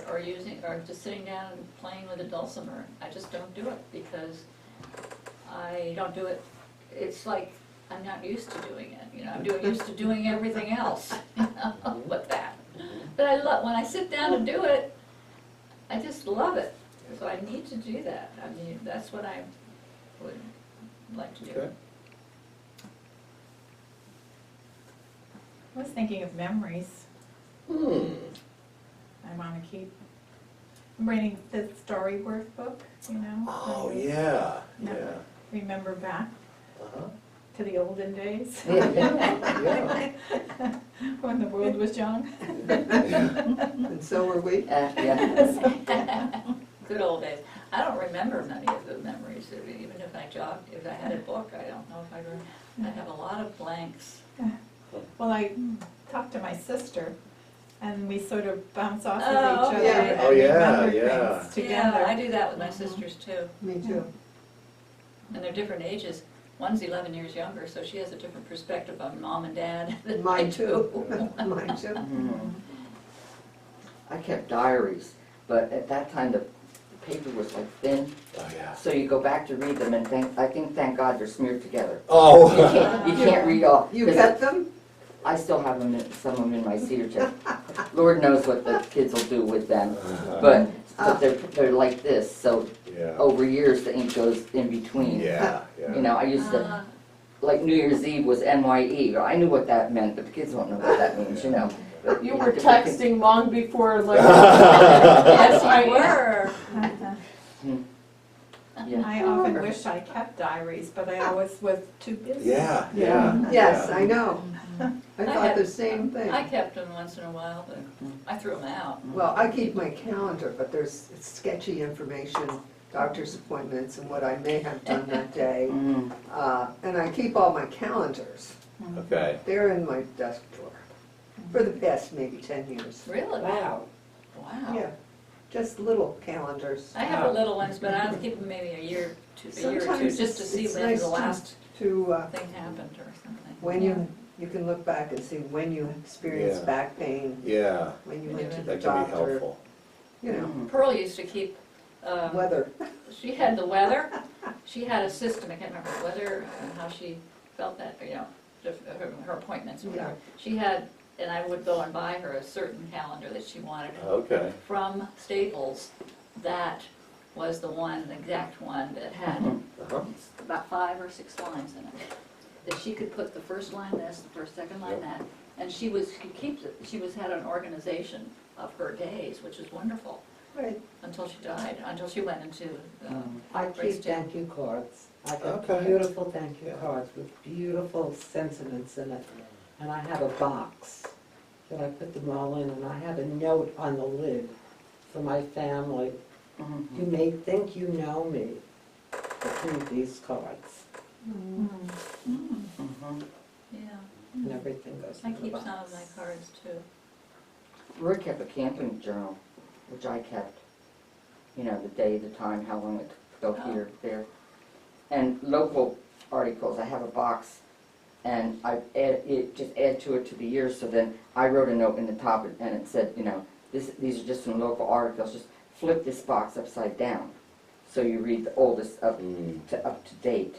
or just sitting down and playing with a dulcimer. I just don't do it because I don't do it. It's like I'm not used to doing it. You know, I'm used to doing everything else. You know, with that. But I love when I sit down to do it. I just love it. So I need to do that. I mean, that's what I would like to do. Okay. I was thinking of memories I want to keep. I'm reading the Storyworth book, you know. Oh, yeah, Yeah. yeah. Remember back Uh-huh. to the olden days Yeah. when the world was young. and so were we. Yeah. Good old days. I don't remember many of the memories, even if I had a book, I don't know if I have a lot of blanks. Well, I talked to my sister, and we sort of bounce off of Oh, each other okay. and Oh, yeah, remember yeah. things Yeah, I together. do that with my sisters too, Me too. and they're different ages. One's 11 years younger, so she has a different perspective on mom and dad than I Mine do. too. Mine too. Mhm. I kept diaries, but at that time the paper was like thin, Oh, yeah. so you go back to read them and thank God they're smeared together. Oh. You can't read all. You 'cause kept them? I still have them, some of them in my cedar chest. Lord knows what the kids will do with them, but they're like this, so Yeah. over years the ink goes in between. Yeah, yeah. You know, I used to, like New Year's Eve was NYE, I knew what that meant, but the kids don't know what that means, you know. But You have were to- texting long before, like. Yes, I were. Yeah. I often wish I kept diaries, but I always was too busy. Yeah, yeah. Yes, yeah. I know. I thought had- the same thing. I kept them once in a while, but I threw them out. Well, I keep my calendar, but there's sketchy information, doctor's appointments, and what I may have done that day. Mhm. And I keep all my calendars. Okay. They're in my desk drawer for the past maybe 10 years. Really? Wow. Wow. Yeah, just little calendars. I have the little ones, but I'll keep them maybe a year or two, Sometimes just to see it's when nice the last to, thing happened or something. when you can look back and see when you experienced Yeah. back pain, Yeah, when you went to the that can be doctor, helpful. you know, Mhm. Pearl used to keep, weather. she had the weather, she had a system, I can't remember the weather, how she felt that, you know, her appointments or whatever. She had and I would go and buy her a certain calendar that she wanted Okay. from Staples. That was the one, the exact one that had Uh-huh. about 5 or 6 lines in it. That she could put the first line this, the first, second line that, and she keeps it. She had an organization of her days, which is wonderful. Right. Until she died, until she went into. I keep Grace Day. thank you cards. I got Okay. beautiful thank you Yeah. cards with beautiful sentiments in it. And I have a box that I put them all in, and I have a note on the lid for my family. You may think you know me, but read these cards, Yeah, and everything goes I in the keep box. some of my cards too. Roy kept a camping journal, which I kept, you know, the day, the time, how long it took to go here, there. And local articles, I have a box, and just add to it to the years, so then I wrote a note in the top, and it said, you know, these are just some local articles, just flip this box upside down, so you read the oldest up to date.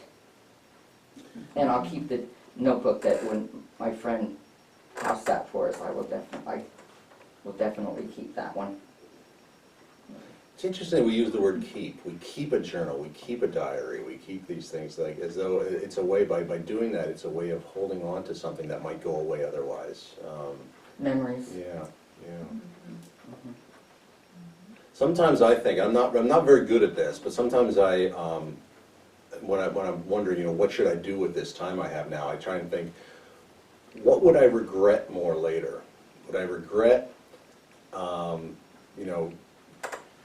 And I'll keep the notebook that when my friend house sat for us, I will definitely keep that one. It's interesting we use the word keep. We keep a journal, we keep a diary, we keep these things like as though it's a way, by doing that, it's a way of holding on to something that might go away otherwise. Memories. Yeah. Sometimes I think, I'm not very good at this, but sometimes when I'm wondering, you know, what should I do with this time I have now, I try and think, what would I regret more later? Would I regret, you know,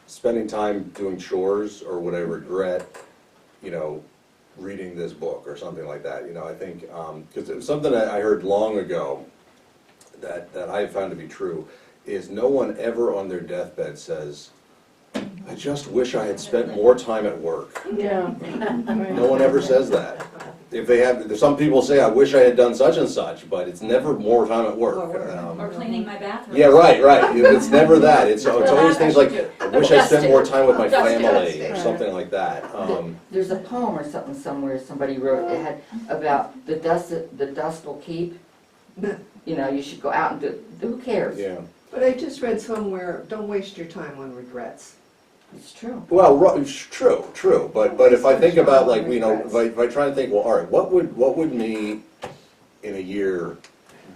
spending time doing chores, or would I regret, you know, reading this book or something like that? You know, I think, because it was something that I heard long ago that I found to be true, is no one ever on their deathbed says, I just wish I had spent more time at work. Yeah. No one ever says that. If they have, some people say, I wish I had done such and such, but it's never more time at work. Or cleaning my bathroom. Yeah, right. It's never that. It's always things like, I wish I spent more time with my family, or something like that. There's a poem or something somewhere somebody wrote, it had about the dust will keep. You know, you should go out and do, who cares? Yeah. But I just read somewhere, don't waste your time on regrets. It's true. Well, true. But if I think about, like, you know, if I try and think, well, all right, what would me in a year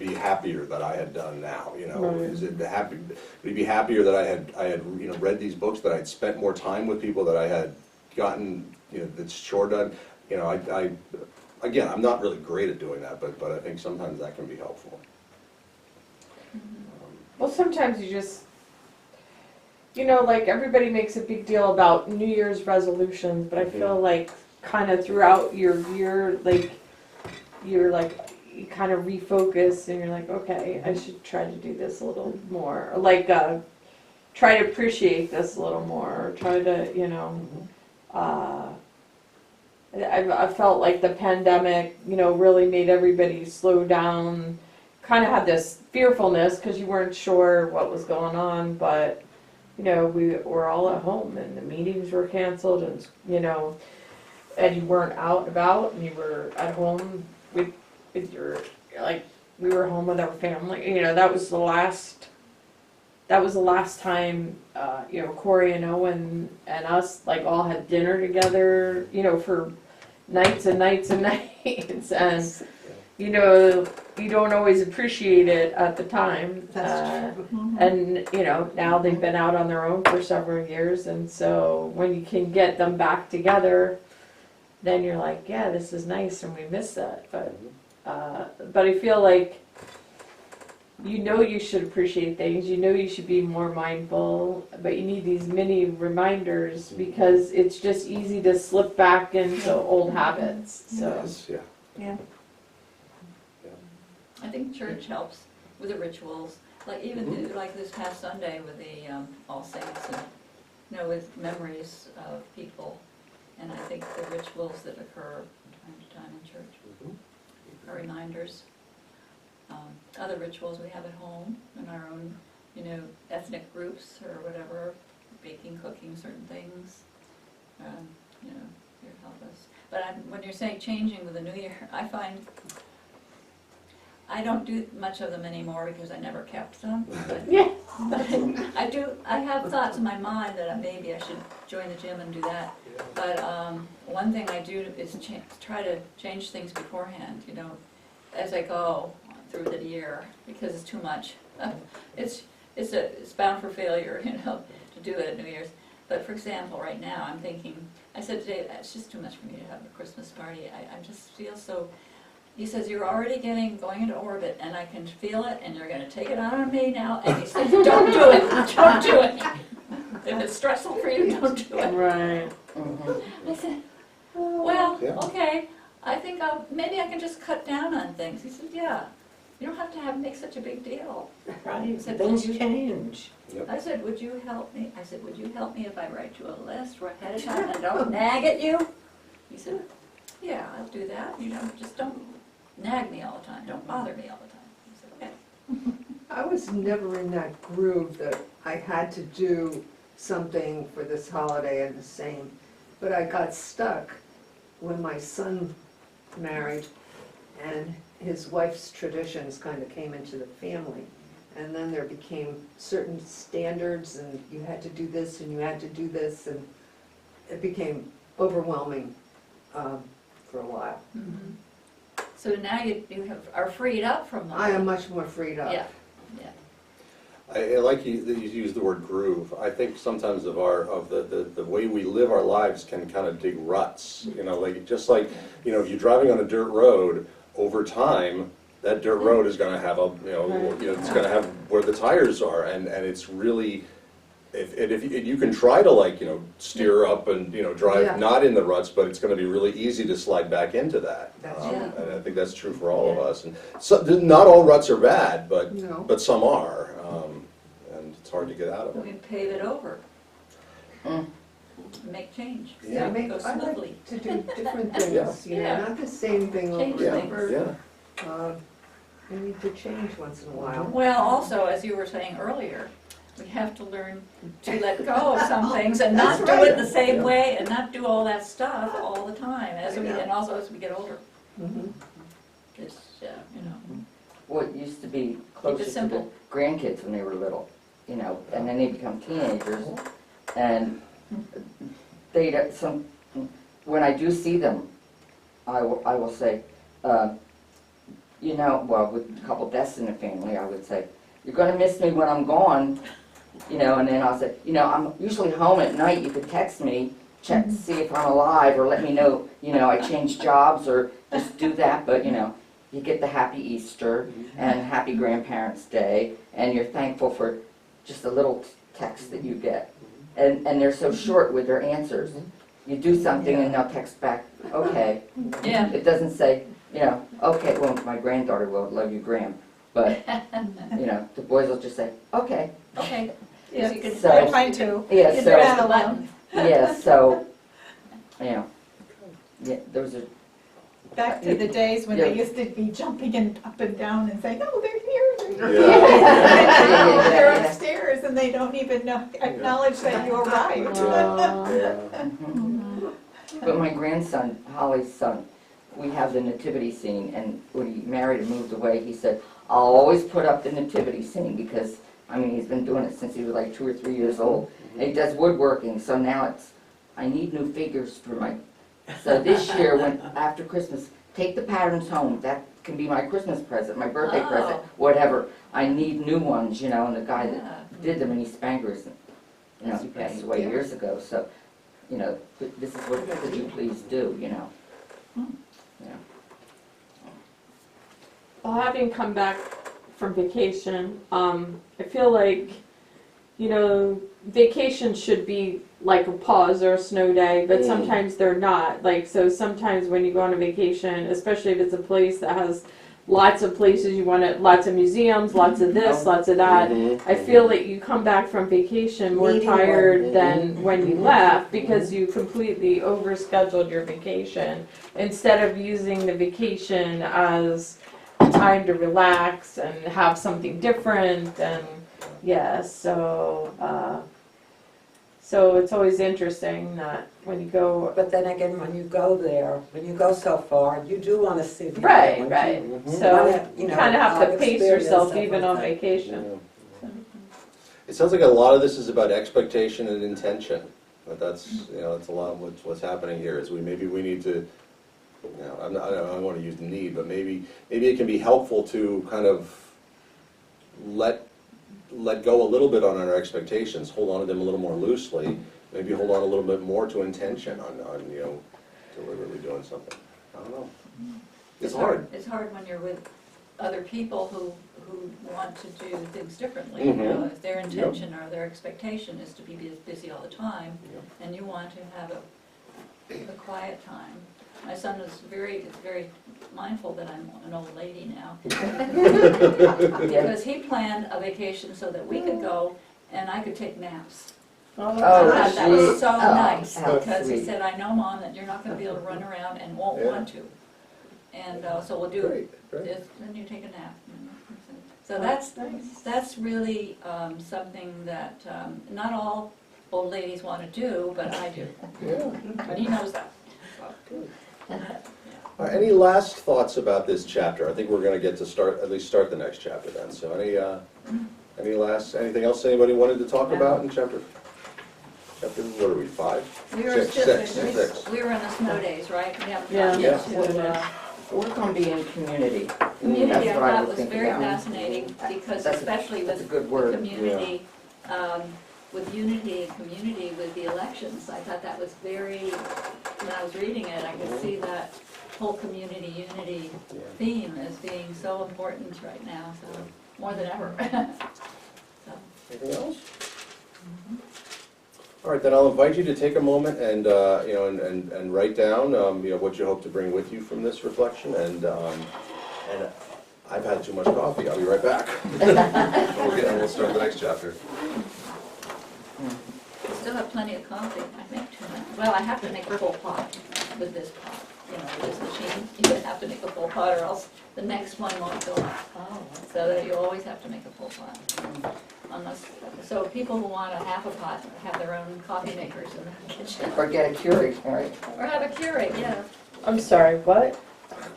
be happier that I had done now? You know, is it happy? Would it be happier that I had you know, read these books, that I'd spent more time with people, that I had gotten, you know, this chore done? You know, again, I'm not really great at doing that, but I think sometimes that can be helpful. Well, sometimes you just, you know, like everybody makes a big deal about New Year's resolutions, but I feel like kind of throughout your year, like, you kind of refocus and you're like, okay, I should try to do this a little more. Or like, try to appreciate this a little more. Or try to, you know, I felt like the pandemic, you know, really made everybody slow down, kind of had this fearfulness because you weren't sure what was going on, but, you know, we were all at home and the meetings were canceled, and, you know, and you weren't out and about, and you were at home with your, like, we were home with our family. You know, that was the last time, you know, Corey and Owen and us, like, all had dinner together, you know, for nights and nights and nights, and, you know, you don't always appreciate it at the time. That's true. And, you know, now they've been out on their own for several years, and so when you can get them back together, then you're like, yeah, this is nice, and we miss that. But I feel like, you know, you should appreciate things, you know, you should be more mindful, but you need these mini reminders because it's just easy to slip back into old habits. So. Yes, yeah. I think church helps with the rituals, like even like this past Sunday with the All Saints, and, you know, with memories of people. And I think the rituals that occur from time to time in church are reminders. Other rituals we have at home in our own, you know, ethnic groups or whatever, baking, cooking certain things, you know, here help us. But when you're saying changing with the new year, I find I don't do much of them anymore because I never kept them. But Yeah. I have thoughts in my mind that maybe I should join the gym and do that. But one thing I do is try to change things beforehand, you know, as I go through the year, because it's too much. It's bound for failure, you know, to do it at New Year's. But for example, right now, I'm thinking, I said today, it's just too much for me to have a Christmas party. I just feel so, he says, you're already going into orbit, and I can feel it, and you're gonna take it out on me now, and he says, don't do it, don't do it. If it's stressful for you, don't do it. Right. I said, well, Yeah. okay, I think maybe I can just cut down on things. He said, yeah, you don't have to make such a big deal. Right, Said, things "Would you-" change. I said, would you help me? I said, would you help me if I write you a list right ahead of time and don't nag at you? He said, yeah, I'll do that. You know, just don't nag me all the time. Don't bother me all the time. I said, okay. I was never in that groove that I had to do something for this holiday and the same, but I got stuck when my son married and his wife's traditions kind of came into the family. And then there became certain standards and you had to do this and you had to do this, and it became overwhelming for a while. So now you are freed up from I am much more freed up. Yeah. I like that you use the word groove. I think sometimes the way we live our lives can kind of dig ruts. You know, like just like, you know, if you're driving on a dirt road, over time, that dirt road is going to have it's going to have where the tires are, and it's really, if you can try to, like, you know, steer up and, you know, drive Yeah. not in the ruts, but it's going to be really easy to slide back into that. That's right. And I think that's true for all of us. And so, not all ruts are bad, but No. but some are, and it's hard to get out of We them. can pave it over. Mm. Make change. Yeah. I Go like smoothly. to do different Yeah. things, you know, Yeah. not the same thing Change over and things. over. Yeah. We need to change once in a while. Well, also, as you were saying earlier, we have to learn to let go of some things and not do That's it the same Yeah. way and not do all that stuff all the time, I know. and also as we get older. Mhm. It's, you know, What used to be closer to the simple. grandkids when they were little, you know, and then they become teenagers, and they don't- when I do see them, I will say, you know, well, with a couple deaths in the family, I would say, you're gonna miss me when I'm gone, you know, and then I'll say, you know, I'm usually home at night, you could text me, check to see if I'm alive, or let me know, you know, I changed jobs, or just do that, but, you know, you get the happy Easter and happy Grandparents' Day, and you're thankful for just a little text that you get. And they're so short with their answers. You do something and they'll text back, okay. yeah. It doesn't say, you know, okay, well, my granddaughter will, love you, Graham. But, you know, the boys will just say, okay. Okay. Yeah. You can So- Mine too. Yeah, It's so, around the Latin. yeah, so, you know, yeah, those are, Back to the days when they Yeah. used to be jumping up and down and saying, oh, they're here, they're Yeah. here. And now Yeah. they're upstairs and they don't even acknowledge that you arrived. but my grandson, Holly's son, we have the nativity scene, and when he married and moved away, he said, I'll always put up the nativity scene, because, I mean, he's been doing it since he was like 2 or 3 years old. And he does woodworking, so now it's, I need new figures for my, so this year, when, after Christmas, take the patterns home, that can be my Christmas present, my birthday present, Oh. whatever. I need new ones, you know, and the guy that Yeah. did them in East Bangor, you know, he passed away years ago, so, you know, this is what could you please do, you know? Yeah. Well, having come back from vacation, I feel like, you know, vacation should be like a pause or a snow day, but sometimes they're not. Like, so sometimes when you go on a vacation, especially if it's a place that has lots of places you want to, lots of museums, lots of this, lots of that, I feel that you come back from vacation more Needing tired one. than when you left, because you completely overscheduled your vacation instead of using the vacation as a time to relax and have something different. And yeah, so So it's always interesting that when you go, But then again, when you go there, when you go so far, you do want to see the right, other ones. right. Mhm. So wanna, you kind of have to pace experience yourself stuff even like on that. vacation. Yeah. It sounds like a lot of this is about expectation and intention. But that's, that's a lot of what's happening here, is maybe we need to, I don't want to use need, but maybe it can be helpful to kind of let go a little bit on our expectations, hold on to them a little more loosely, maybe hold on a little bit more to intention on deliberately doing something. I don't know. It's hard. It's hard when you're with other people who want to do things differently. Mhm. If their intention or their expectation is to be busy all the time, Yep. and you want to have a quiet time. My son is very mindful that I'm an old lady now. Because he planned a vacation so that we could go and I could take naps. Oh, I thought that was gee. so Oh, nice, how because he sweet. said, I know, Mom, that you're not gonna be able to run around and won't Yeah. want to. And so we'll do Great. this, then you take a nap. So that's really something that not all old ladies want to do, but I do. Yeah. But he knows that. All right, any last thoughts about this chapter? I think we're going to get to at least start the next chapter then. So anything else anybody wanted to talk about in chapter, what are we, 5? We were Six. we were in the snow days, right? We haven't Yeah. gotten Yeah. to, Work on being community. community, I That's what I thought would was think very about. fascinating, because That's a- especially That's a with good word. community, with unity and community with the elections. I thought that was when I was reading it, I could see that whole community unity theme as being so important right now, so more than ever. So, Anything else? All right, then I'll invite you to take a moment and, and write down, what you hope to bring with you from this reflection, and I've had too much coffee, I'll be right back. We'll start the next chapter. I still have plenty of coffee. I make too much. Well, I have to make a full pot with this pot, with this machine. You have to make a full pot or else the next one won't go up. So that you always have to make a full pot. So people who want a half a pot have their own coffee makers in the kitchen. Or get a Keurig, right? Or have a Keurig, yeah. I'm sorry, what?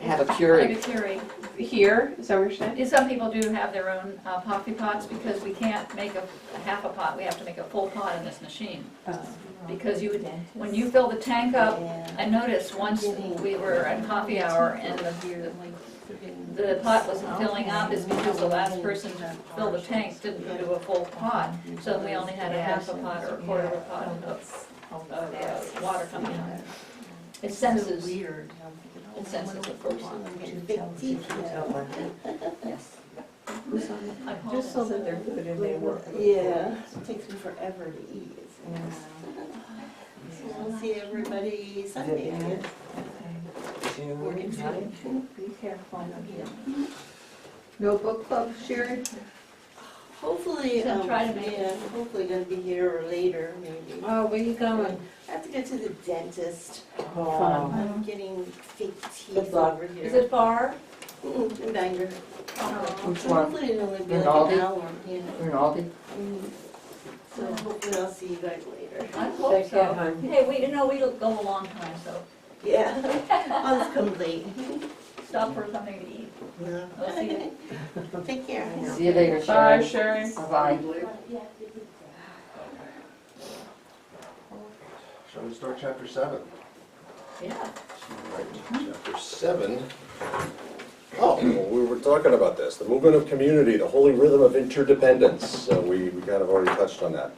Have a Have a Keurig. Keurig. Here, is that what you're saying? Some people do have their own coffee pots because we can't make a half a pot. We have to make a full pot in this machine. Because when you fill the tank up, I noticed once we were at coffee hour and the pot wasn't filling up, is because the last person to fill the tank didn't do a full pot. So we only had a half a pot or a quarter of a pot of water coming out. It senses. Weird. It senses the full pot. Big teeth. Yes. Just so that they're good and they work. Yeah, it takes me forever to eat. So we'll see everybody Sunday, I guess. Working June. Be careful. No book club, Sherry? Hopefully, So try to make it. yeah, hopefully gonna be here or later, maybe. Oh, where you going? I have to go to the dentist. Oh. I'm getting fake teeth Good luck. over here. Is it far? In Bangor. Which So one? hopefully it'll only be In like Aldi? an hour, yeah. You're an Aldi? So hopefully I'll see you guys later. I hope Take care, so. hon. Hey, we go a long time, so Yeah, I'll just come late. stop for something to eat. No. I'll see you. Take care. See you later, Bye, Sharon. Sherry. Bye-bye. Shall we start chapter 7? Yeah. Chapter 7. Oh, well, we were talking about this, the movement of community, the holy rhythm of interdependence. So we kind of already touched on that.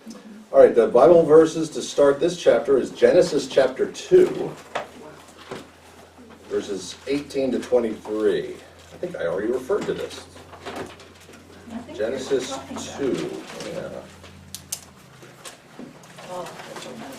All right, the Bible verses to start this chapter is Genesis chapter 2, verses 18 to 23. I think I already referred to this. I think Genesis you're talking about 2, yeah. Oh, that's okay.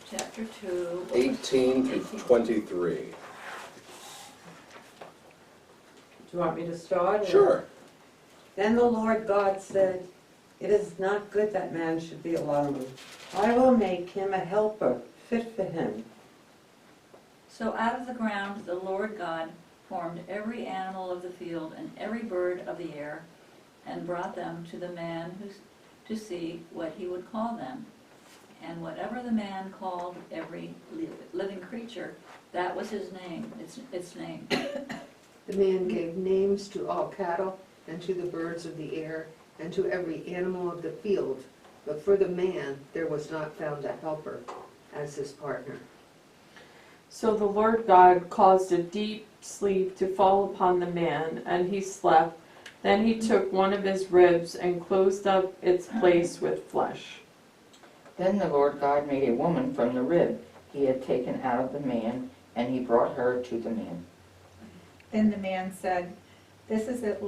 Chapter 2. 18 to 23. Do you want me to start? or- Sure. Then the Lord God said, It is not good that man should be alone. I will make him a helper fit for him. So out of the ground the Lord God formed every animal of the field and every bird of the air, and brought them to the man to see what he would call them. And whatever the man called every living creature, that was his name, its name. The man gave names to all cattle, and to the birds of the air, and to every animal of the field. But for the man there was not found a helper as his partner. So the Lord God caused a deep sleep to fall upon the man, and he slept. Then he took one of his ribs and closed up its place with flesh. Then the Lord God made a woman from the rib he had taken out of the man, and he brought her to the man. Then the man said, this at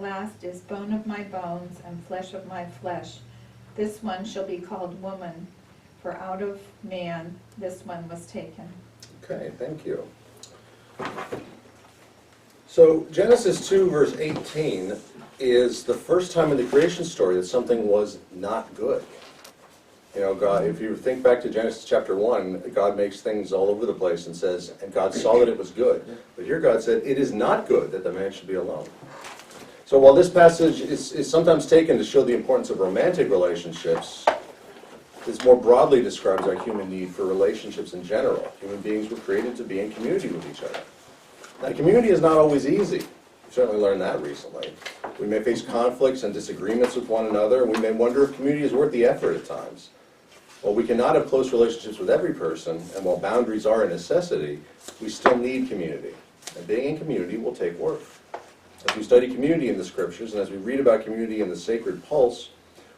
last is bone of my bones and flesh of my flesh. This one shall be called woman, for out of man this one was taken. Okay, thank you. So Genesis 2 verse 18 is the first time in the creation story that something was not good. You know, God, if you think back to Genesis chapter 1, God makes things all over the place and says, and God saw that it was good. But here God said, it is not good that the man should be alone. So while this passage is sometimes taken to show the importance of romantic relationships, this more broadly describes our human need for relationships in general. Human beings were created to be in community with each other. Now, community is not always easy. We've certainly learned that recently. We may face conflicts and disagreements with one another, and we may wonder if community is worth the effort at times. While we cannot have close relationships with every person, and while boundaries are a necessity, we still need community. And being in community will take work. As we study community in the Scriptures, and as we read about community in the sacred pulse,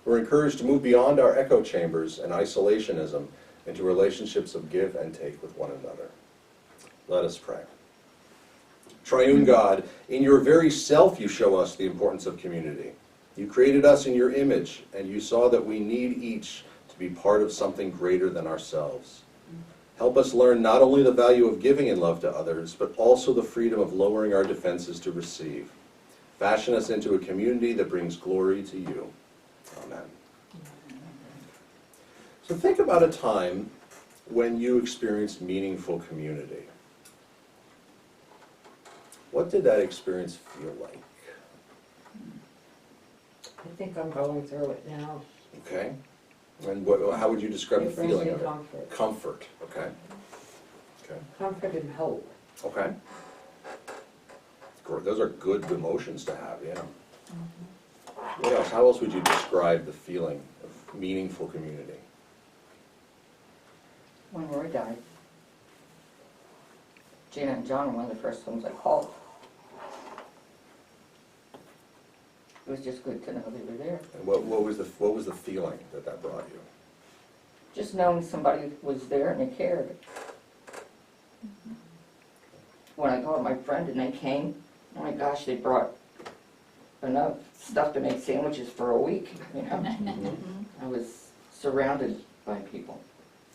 we're encouraged to move beyond our echo chambers and isolationism into relationships of give and take with one another. Let us pray. Triune God, in your very self you show us the importance of community. You created us in your image, and you saw that we need each to be part of something greater than ourselves. Help us learn not only the value of giving in love to others, but also the freedom of lowering our defenses to receive. Fashion us into a community that brings glory to you. Amen. So think about a time when you experienced meaningful community. What did that experience feel like? I think I'm going through it now. Okay. And how would you describe the It brings feeling me of it? comfort. Comfort. Okay. Okay. Comfort and hope. Okay. Those are good emotions to have, yeah. What else? How else would you describe the feeling of meaningful community? When Roy died, Gina and John were one of the first ones I called. It was just good to know they were there. And what was the feeling that brought you? Just knowing somebody was there and they cared. When I called my friend and they came, oh my gosh, they brought enough stuff to make sandwiches for a week, you know. I was surrounded by people.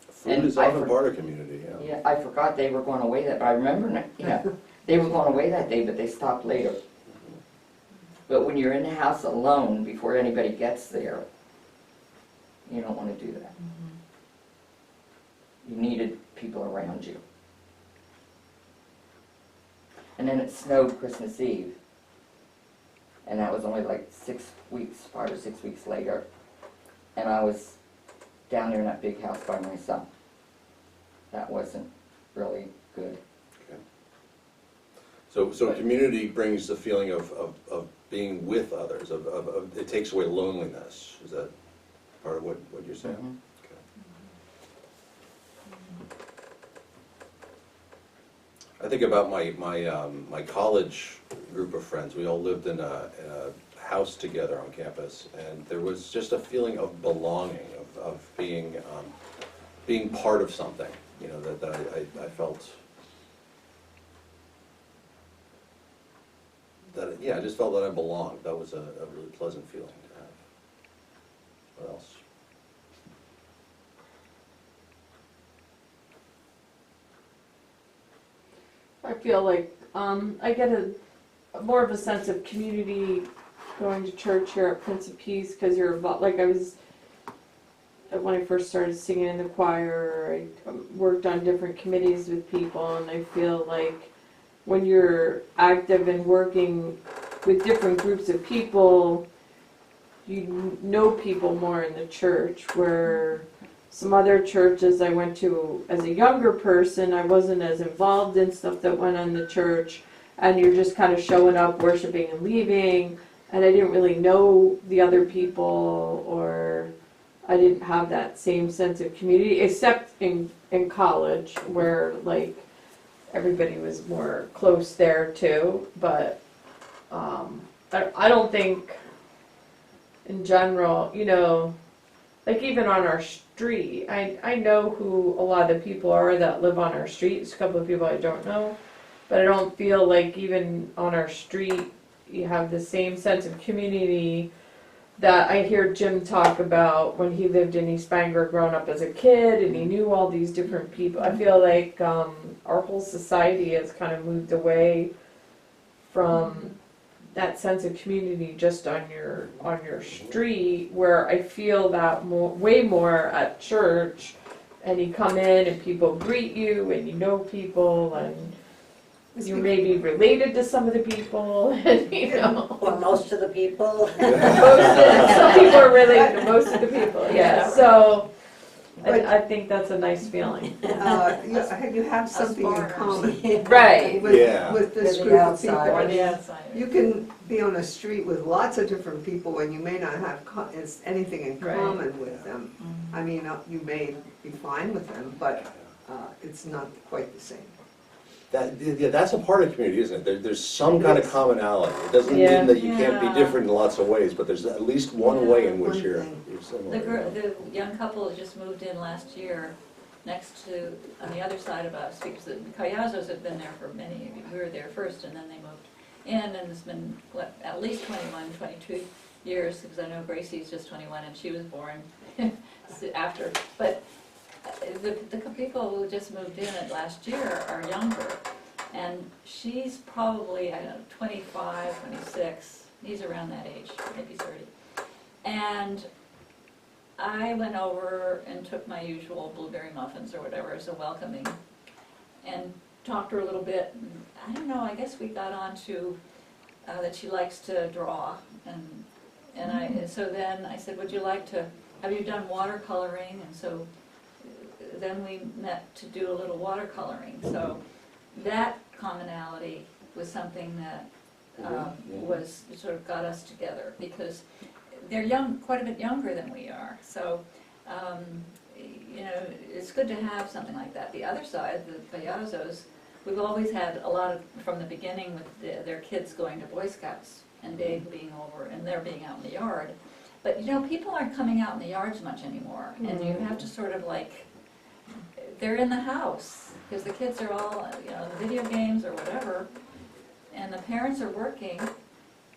Food And is I often part of community, yeah. Yeah, I forgot they were going away I remember, they were going away that day, but they stopped later. But when you're in the house alone before anybody gets there, you don't want to do that. You needed people around you. And then it snowed Christmas Eve. And that was only like 5 or 6 weeks later. And I was down there in that big house by myself. That wasn't really good. Okay. So community brings the feeling of being with others, of it takes away loneliness. Is that part of what you're saying? Mhm. Okay. I think about my college group of friends. We all lived in a house together on campus, and there was just a feeling of belonging, of being part of something. You know, that I felt that, yeah, I just felt that I belonged. That was a really pleasant feeling to have. What else? I feel like I get more of a sense of community going to church here at Prince of Peace because you're like I was when I first started singing in the choir. I worked on different committees with people, and I feel like when you're active and working with different groups of people, you know people more in the church, where some other churches I went to as a younger person, I wasn't as involved in stuff that went on in the church, and you're just kind of showing up, worshiping and leaving, and I didn't really know the other people, or I didn't have that same sense of community, except in college, where like everybody was more close there too, but I don't think in general, you know, like even on our street, I know who a lot of the people are that live on our street. There's a couple of people I don't know, but I don't feel like even on our street you have the same sense of community that I hear Jim talk about when he lived in East Bangor growing up as a kid, and he knew all these different people. I feel like our whole society has kind of moved away from that sense of community just on your street, where I feel that way more at church, and you come in and people greet you and you know people and you may be related to some of the people, and you know. Or most of the people. Some people are related to most of the people, yeah. So I think that's a nice feeling. You have something in common. Right. Yeah. With this They're the group of outsider. Or people. the outsider. You can be on a street with lots of different people and you may not have anything in Right. common with them. I mean, you may be fine with them, but it's not quite the same. That's a part of community, isn't it? There's some kind of commonality. It doesn't Yeah. mean that you can't be Yeah. different in lots of ways, but there's at least one way in which One you're thing. similar. The young couple just moved in last year next to, on the other side of us, because the Callazos had been there for many, we were there first and then they moved in, and it's been, what, at least 21, 22 years, because I know Gracie's just 21 and she was born after. But the people who just moved in last year are younger, and she's probably, I don't know, 25, 26, he's around that age, maybe 30. And I went over and took my usual blueberry muffins or whatever as a welcoming, and talked to her a little bit. And I don't know, I guess we got on to that she likes to draw, and so then I said, would you like to, have you done watercoloring? And so then we met to do a little watercoloring. So that commonality was something that was sort of got us together, because they're young, quite a bit younger than we are. So, you know, it's good to have something like that. The other side, the Payazos, we've always had a lot of, from the beginning, with their kids going to Boy Scouts and Dave being over and they're being out in the yard. But, you know, people aren't coming out in the yards much anymore. And you have to sort of like, they're in the house, because the kids are all, you know, video games or whatever, and the parents are working.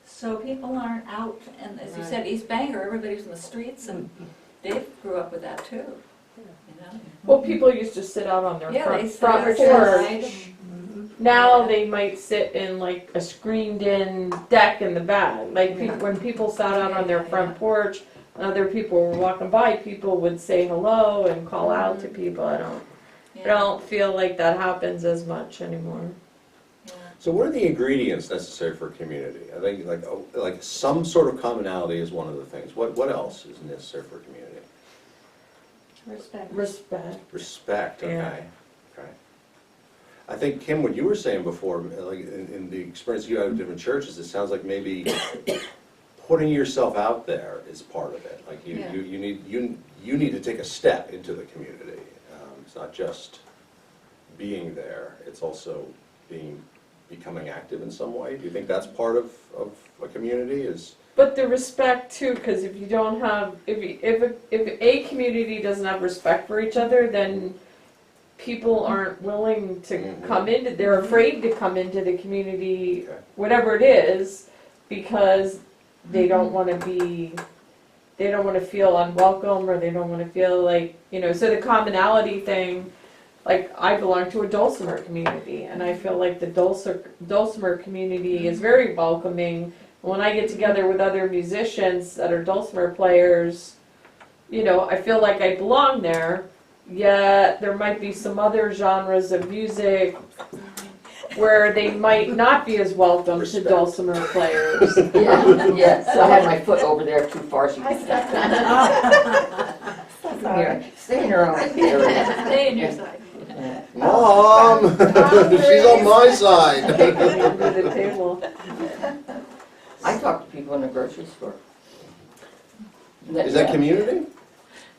So people aren't out, and as you said, East Bangor, everybody's in the streets, and Dave grew up with that too, you know? Well, people used to sit out on their Yeah, they front sit porch. outside. Now they might sit in like a screened-in deck in the back. Like when people sat out on their front porch, and other people were walking by, people would say hello and call out to people. I don't feel like that happens as much anymore. So what are the ingredients necessary for community? I think like some sort of commonality is one of the things. What else is necessary for community? Respect. Respect. Respect, okay. Yeah. Okay. I think, Kim, what you were saying before, like in the experience you have with different churches, it sounds like maybe putting yourself out there is part of it. Like you need to take a step into the community. It's not just being there, it's also becoming active in some way. Do you think that's part of a community? Is But the respect too, because if you don't have, if a community doesn't have respect for each other, then people aren't willing to come into, they're afraid to come into the community, whatever it is, because they don't want to feel unwelcome, or they don't want to feel like, you know, so the commonality thing, like I belong to a Dulcimer community, and I feel like the Dulcimer community is very welcoming, When I get together with other musicians that are dulcimer players, you know, I feel like I belong there, yet there might be some other genres of music where they might not be as welcome to Respect. dulcimer players. Yeah, so I had my foot over there too far, she could step here. Stay in your own area. Stay in your side. Yeah. Mom, she's on my side. Under the table. I talk to people in the grocery store. Is that community?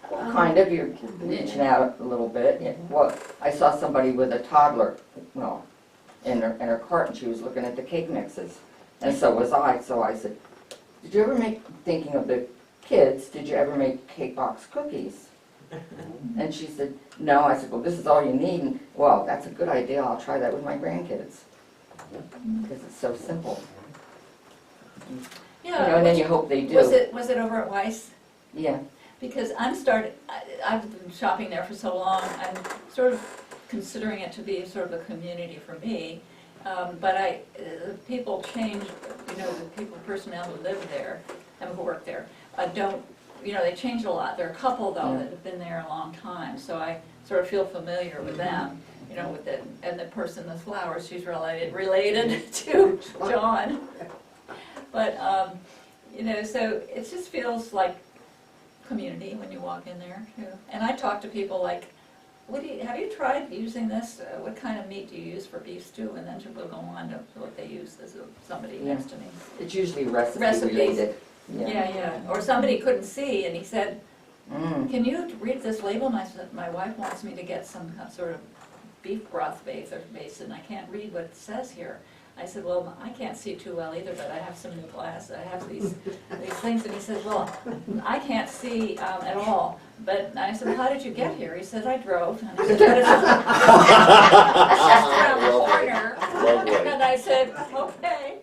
Kind of, you're reaching out a little bit. Yeah. Well, I saw somebody with a toddler, well, in her cart, and she was looking at the cake mixes. And so was I, so I said, did you ever make, thinking of the kids, did you ever make cake box cookies? And she said, no. I said, well, this is all you need. And, well, that's a good idea, I'll try that with my grandkids. Because it's so simple. You know, and then you hope they do. Was it over at Weiss? Yeah. Because I've been shopping there for so long, I'm sort of considering it to be sort of a community for me. But people change, you know, the personnel who live there and who work there, don't, you know, they change a lot. There are a couple though that have been there a long time, so I sort of feel familiar with them. You know, with and the person with flowers, she's related to John. But, you know, so it just feels like community when you walk in there too. And I talk to people like, have you tried using this? What kind of meat do you use for beef stew? And then we'll go on to what they use. There's somebody next to me. It's usually recipe Recipes. related. Yeah. Or somebody couldn't see and he said, Mm. can you read this label? My wife wants me to get some sort of beef broth basin. I can't read what it says here. I said, well, I can't see too well either, but I have some new glasses. I have these things. And he said, well, I can't see at all. But I said, well, how did you get here? He said, I drove. And I said, but it's just around the corner. Lovely. And I said, okay.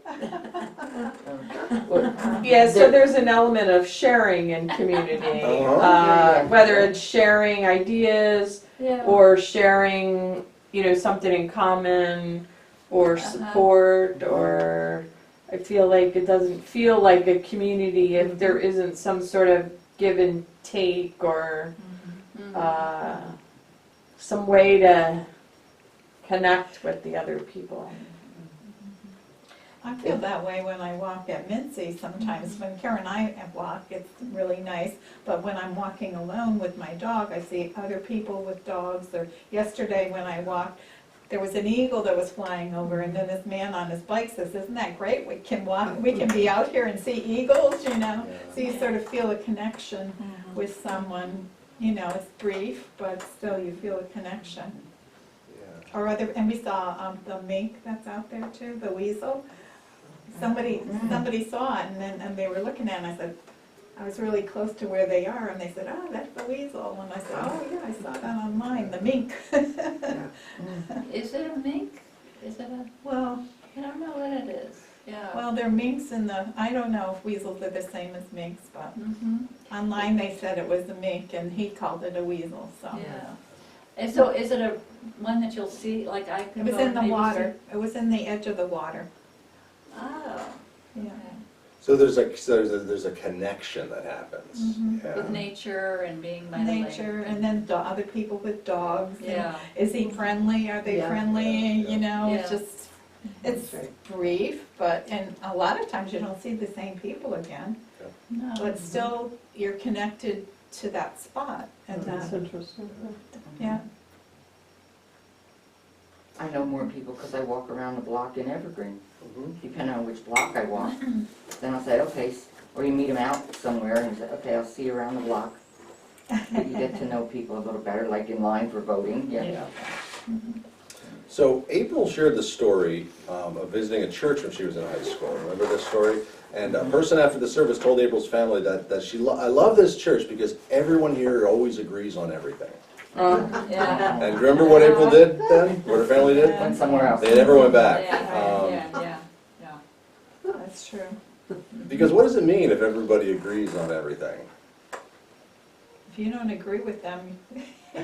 Yeah, so there's an element of sharing in community, Uh-huh. whether it's sharing ideas Yeah. or sharing, you know, something in common or support, or I feel like it doesn't feel like a community if there isn't some sort of give and take or some way to connect with the other people. I feel that way when I walk at Mincy sometimes. When Karen and I walk, it's really nice. But when I'm walking alone with my dog, I see other people with dogs. Or yesterday when I walked, there was an eagle that was flying over, and then this man on his bike says, isn't that great? We can walk, we can be out here and see eagles, you know? So you sort of feel a connection with someone. You know, it's brief, but still you feel a connection. Or and we saw the mink that's out there too, the weasel. Somebody saw it, and they were looking at it, and I said, I was really close to where they are, and they said, oh, that's the weasel. And I said, oh yeah, I saw that online, the mink. Is it a mink? Is it a, Well, I don't know what it is. Yeah. well, they're minks I don't know if weasels are the same as minks, but Mm-hmm. online they said it was a mink, and he called it a weasel, so. Yeah. And so is it a one that you'll see, like I It can was go in and the maybe water, it was in the edge of the water, see? Oh, yeah. okay. So there's a connection that happens. Mhm. Yeah. With nature and being by the lake. Nature, and then other people with dogs. and Yeah. Is he friendly? Are they Yeah. friendly? You know, it's Yeah. just, it's brief, and a lot of times you don't see the same people again. No. But still, you're connected to that spot, and That's interesting. yeah. I know more people because I walk around the block in Evergreen, Mhm. depending on which block I walk. Then I'll say, okay, or you meet them out somewhere and you say, okay, I'll see you around the block. But you get to know people a little better, like in line for voting, yeah. So April shared the story of visiting a church when she was in high school. Remember this story? And a person after the service told April's family that I love this church because everyone here always agrees on everything. Yeah. And remember what April did then? What her family did? Went somewhere else. They never went back. Yeah. That's true. Because what does it mean if everybody agrees on everything? If you don't agree with them,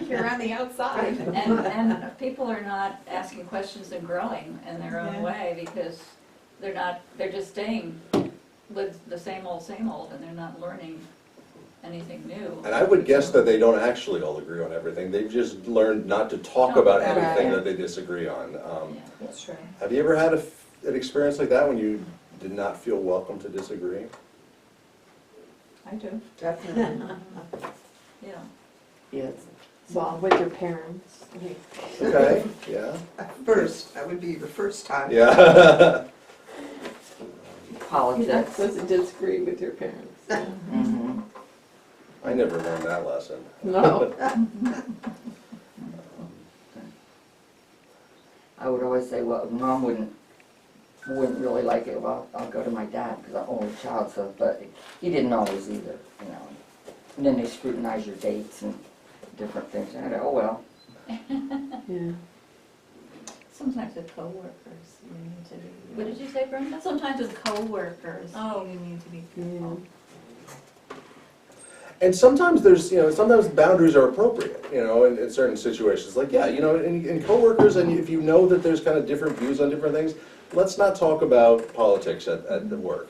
you're on the outside. And people are not asking questions and growing in their own Yeah. way because they're just staying with the same old, and they're not learning anything new. And I would guess that they don't actually all agree on everything, they've just learned not to talk Talk about about anything it. that they disagree on. Yeah. That's true. Have you ever had an experience like that when you did not feel welcome to disagree? I do, Definitely. yeah. Yes. Well, with your parents. Okay, yeah, At first, that would be the first time. yeah. You're not Politics. supposed to disagree with your parents. Mhm. I never learned that lesson. No. I would always say, well, Mom wouldn't really like it, well, I'll go to my dad, because I'm only child, so, but he didn't always either, you know. And then they scrutinize your dates and different things, and I go, oh, well. Yeah. Sometimes with coworkers, you need to be. What did you say, Brenda? Sometimes with coworkers, Oh. you need to be Yeah. careful. And sometimes there's, sometimes boundaries are appropriate, in certain situations. Like, yeah, in coworkers, and if you know that there's kind of different views on different things, let's not talk about politics at the work.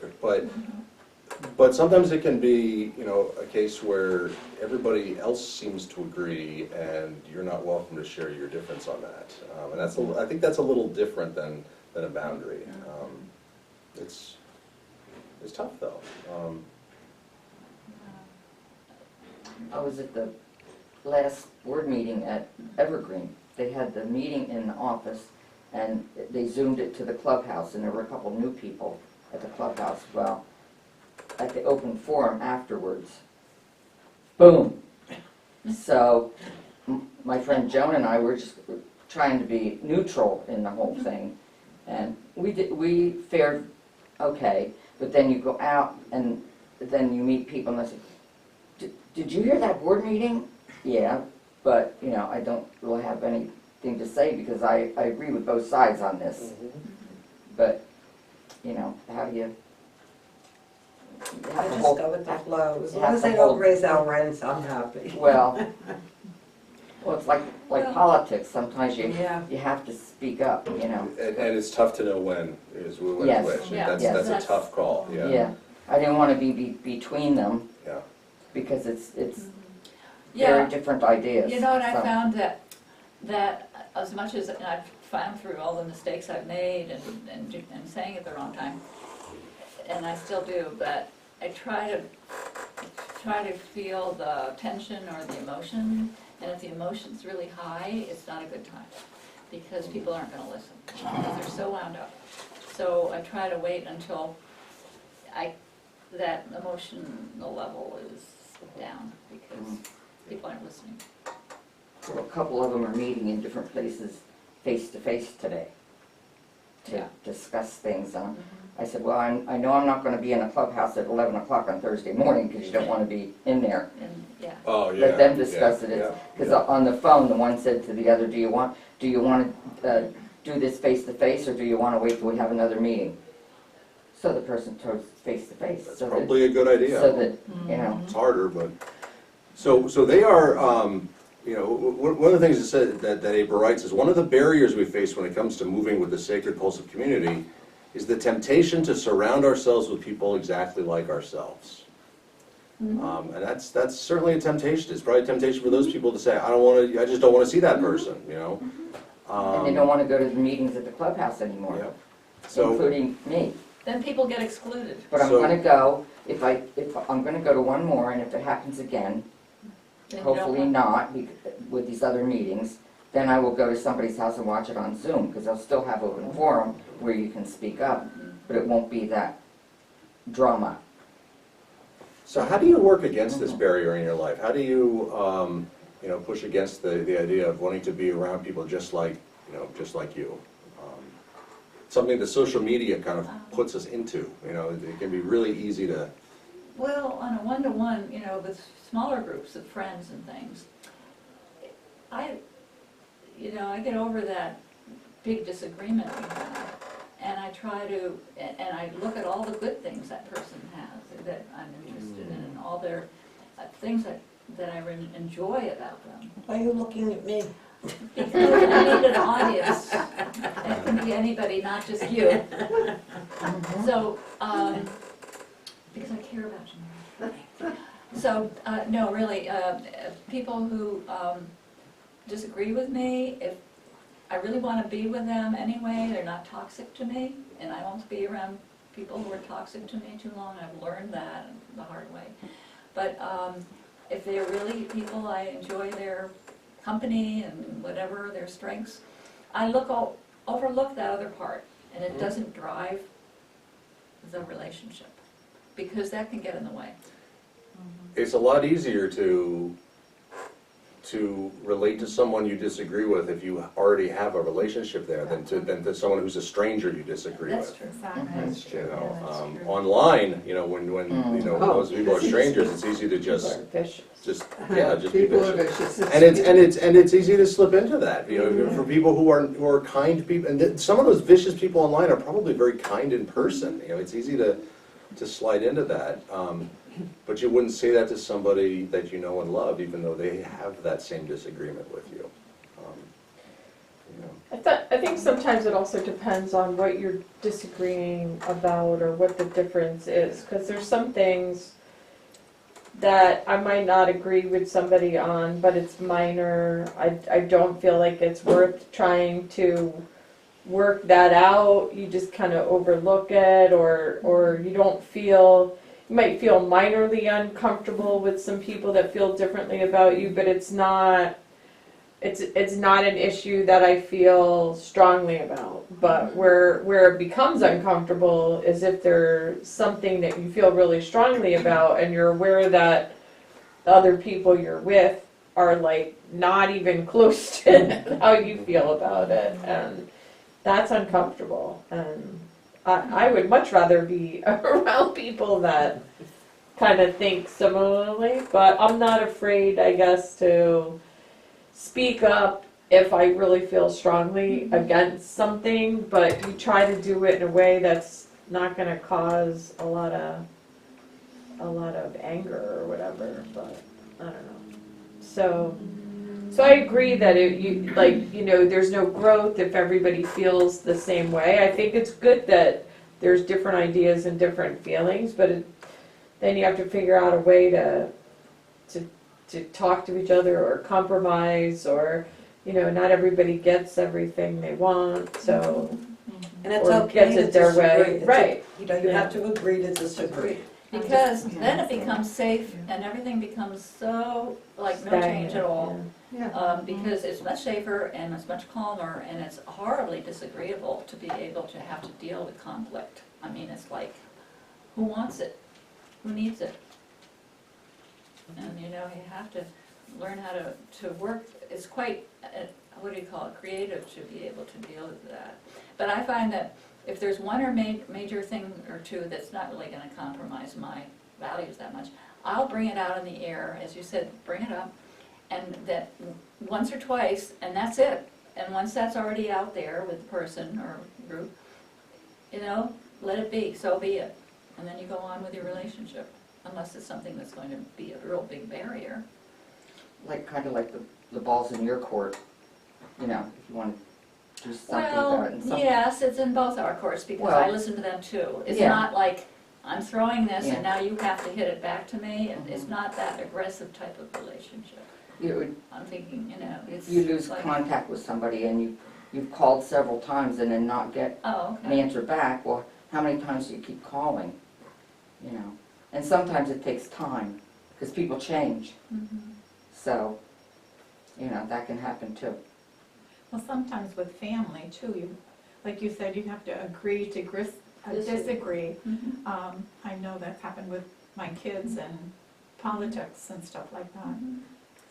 But sometimes it can be, a case where everybody else seems to agree, and you're not welcome to share your difference on that. And I think that's a little different than a boundary. It's tough though. I was at the last board meeting at Evergreen. They had the meeting in the office, and they zoomed it to the clubhouse, and there were a couple new people at the clubhouse. Well, at the open forum afterwards, boom. So my friend Joan and I were just trying to be neutral in the whole thing, and we fared okay. But then you go out, and then you meet people, and they say, did you hear that board meeting? Yeah, but, I don't really have anything to say because I agree with both sides on this. But, how do you? I just go with the flow. As you long have as to they don't hold- raise our rents, I'm happy. Well, it's like Well- politics. Sometimes you Yeah. have to speak up, And it's tough to know when is when Yes. which. Yeah. Yes. That's a tough call, yeah. Yeah, I didn't want to be between them Yeah. because it's Yeah. very different ideas. You know what, I so- found that as much as, and I've found through all the mistakes I've made and saying it the wrong time, and I still do, but I try to feel the tension or the emotion, and if the emotion's really high, it's not a good time, because people aren't gonna listen, because they're so wound up. So I try to wait until that emotional level is down, because people aren't listening. Well, a couple of them are meeting in different places, face to face today, to Yeah. discuss things. I said, well, I know I'm not going to be in a clubhouse at 11 o'clock on Thursday morning because you don't want to be in there. And, yeah, Oh, yeah. Let them discuss yeah, it. yeah, Because yeah. on the phone, the one said to the other, do you want to do this face to face, or do you want to wait till we have another meeting? So the person chose face to face. That's So that, probably a good idea. so that It's harder, but, so they are, one of the things that said, that April writes is, one of the barriers we face when it comes to moving with the sacred pulse of community is the temptation to surround ourselves with people exactly like ourselves. And that's certainly a temptation. It's probably a temptation for those people to say, I just don't want to see that person, and they don't want to go to the meetings at the clubhouse anymore, Yeah. So, including me. then people get excluded. But I'm So- going to go, if I'm going to go to one more, and if it happens again, Then you don't hopefully want- not, with these other meetings, then I will go to somebody's house and watch it on Zoom, because they'll still have open forum where you can speak up, but it won't be that drama. so how do you work against this barrier in your life? How do you, push against the idea of wanting to be around people just like you? Something that social media kind of puts us into, it can be really easy to, Well, on a one-to-one, with smaller groups of friends and things, I get over that big disagreement we have, and I try to, and I look at all the good things that person has, that I'm interested in, and all their things that I enjoy about them. Why are you looking at me? Because I need an audience, and it can be anybody, not just you. So, because I care about you, Mary. So, no, really, people who disagree with me, if I really want to be with them anyway, they're not toxic to me, and I won't be around people who are toxic to me too long. I've learned that the hard way. But if they're really people I enjoy their company and whatever their strengths, I overlook that other part, and it doesn't drive the relationship, because that can get in the way. It's a lot easier to relate to someone you disagree with if you already have a relationship there than to someone who's a stranger you disagree That's with. true. That's You true. know, online, you know, when you know those people are strangers, it's easy to just be People are vicious. vicious. And it's easy to slip into that, you know, for people who are kind people, and some of those vicious people online are probably very kind in person, you know, it's easy to slide into that. But you wouldn't say that to somebody that you know and love, even though they have that same disagreement with you. You know. I think sometimes it also depends on what you're disagreeing about or what the difference is, because there's some things that I might not agree with somebody on, but it's minor. I don't feel like it's worth trying to work that out. You just kind of overlook it, or you don't feel, you might feel minorly uncomfortable with some people that feel differently about you, but it's not an issue that I feel strongly about. But where it becomes uncomfortable is if there's something that you feel really strongly about and you're aware that the other people you're with are like not even close to how you feel about it, and that's uncomfortable. And I would much rather be around people that kind of think similarly, but I'm not afraid, I guess, to speak up if I really feel strongly against something, but you try to do it in a way that's not going to cause a lot of anger or whatever, but I don't know. So I agree that there's no growth if everybody feels the same way. I think it's good that there's different ideas and different feelings, but then you have to figure out a way to talk to each other or compromise, or not everybody gets everything they want, so And it's or okay gets to it their way, disagree. right? You have to agree to disagree. Because then it becomes safe and everything becomes so, like, no change at all. Because it's much safer and it's much calmer, and it's horribly disagreeable to be able to have to deal with conflict. I mean, it's like, who wants it? Who needs it? And you have to learn how to work. It's quite, creative to be able to deal with that. But I find that if there's one or major thing or two that's not really going to compromise my values that much, I'll bring it out in the air, as you said, bring it up, and that once or twice, and that's it. And once that's already out there with the person or group, let it be, so be it. And then you go on with your relationship, unless it's something that's going to be a real big barrier. Kind of like the ball's in your court, if you want to do something about it. Well, yes, it's in both our courts, because I listen to them too. It's Yeah. not like, I'm throwing this Yeah. and now you have to hit it back to me, and it's not that aggressive type of relationship. I'm thinking, it's You lose like, contact with somebody and you've called several times and then not get oh, an okay. answer back. Well, how many times do you keep calling? And sometimes it takes time because people change. Mhm. So, that can happen too. Well, sometimes with family too, like you said, you have to agree to disagree. Mhm. I know that's happened with my kids and politics and stuff like that,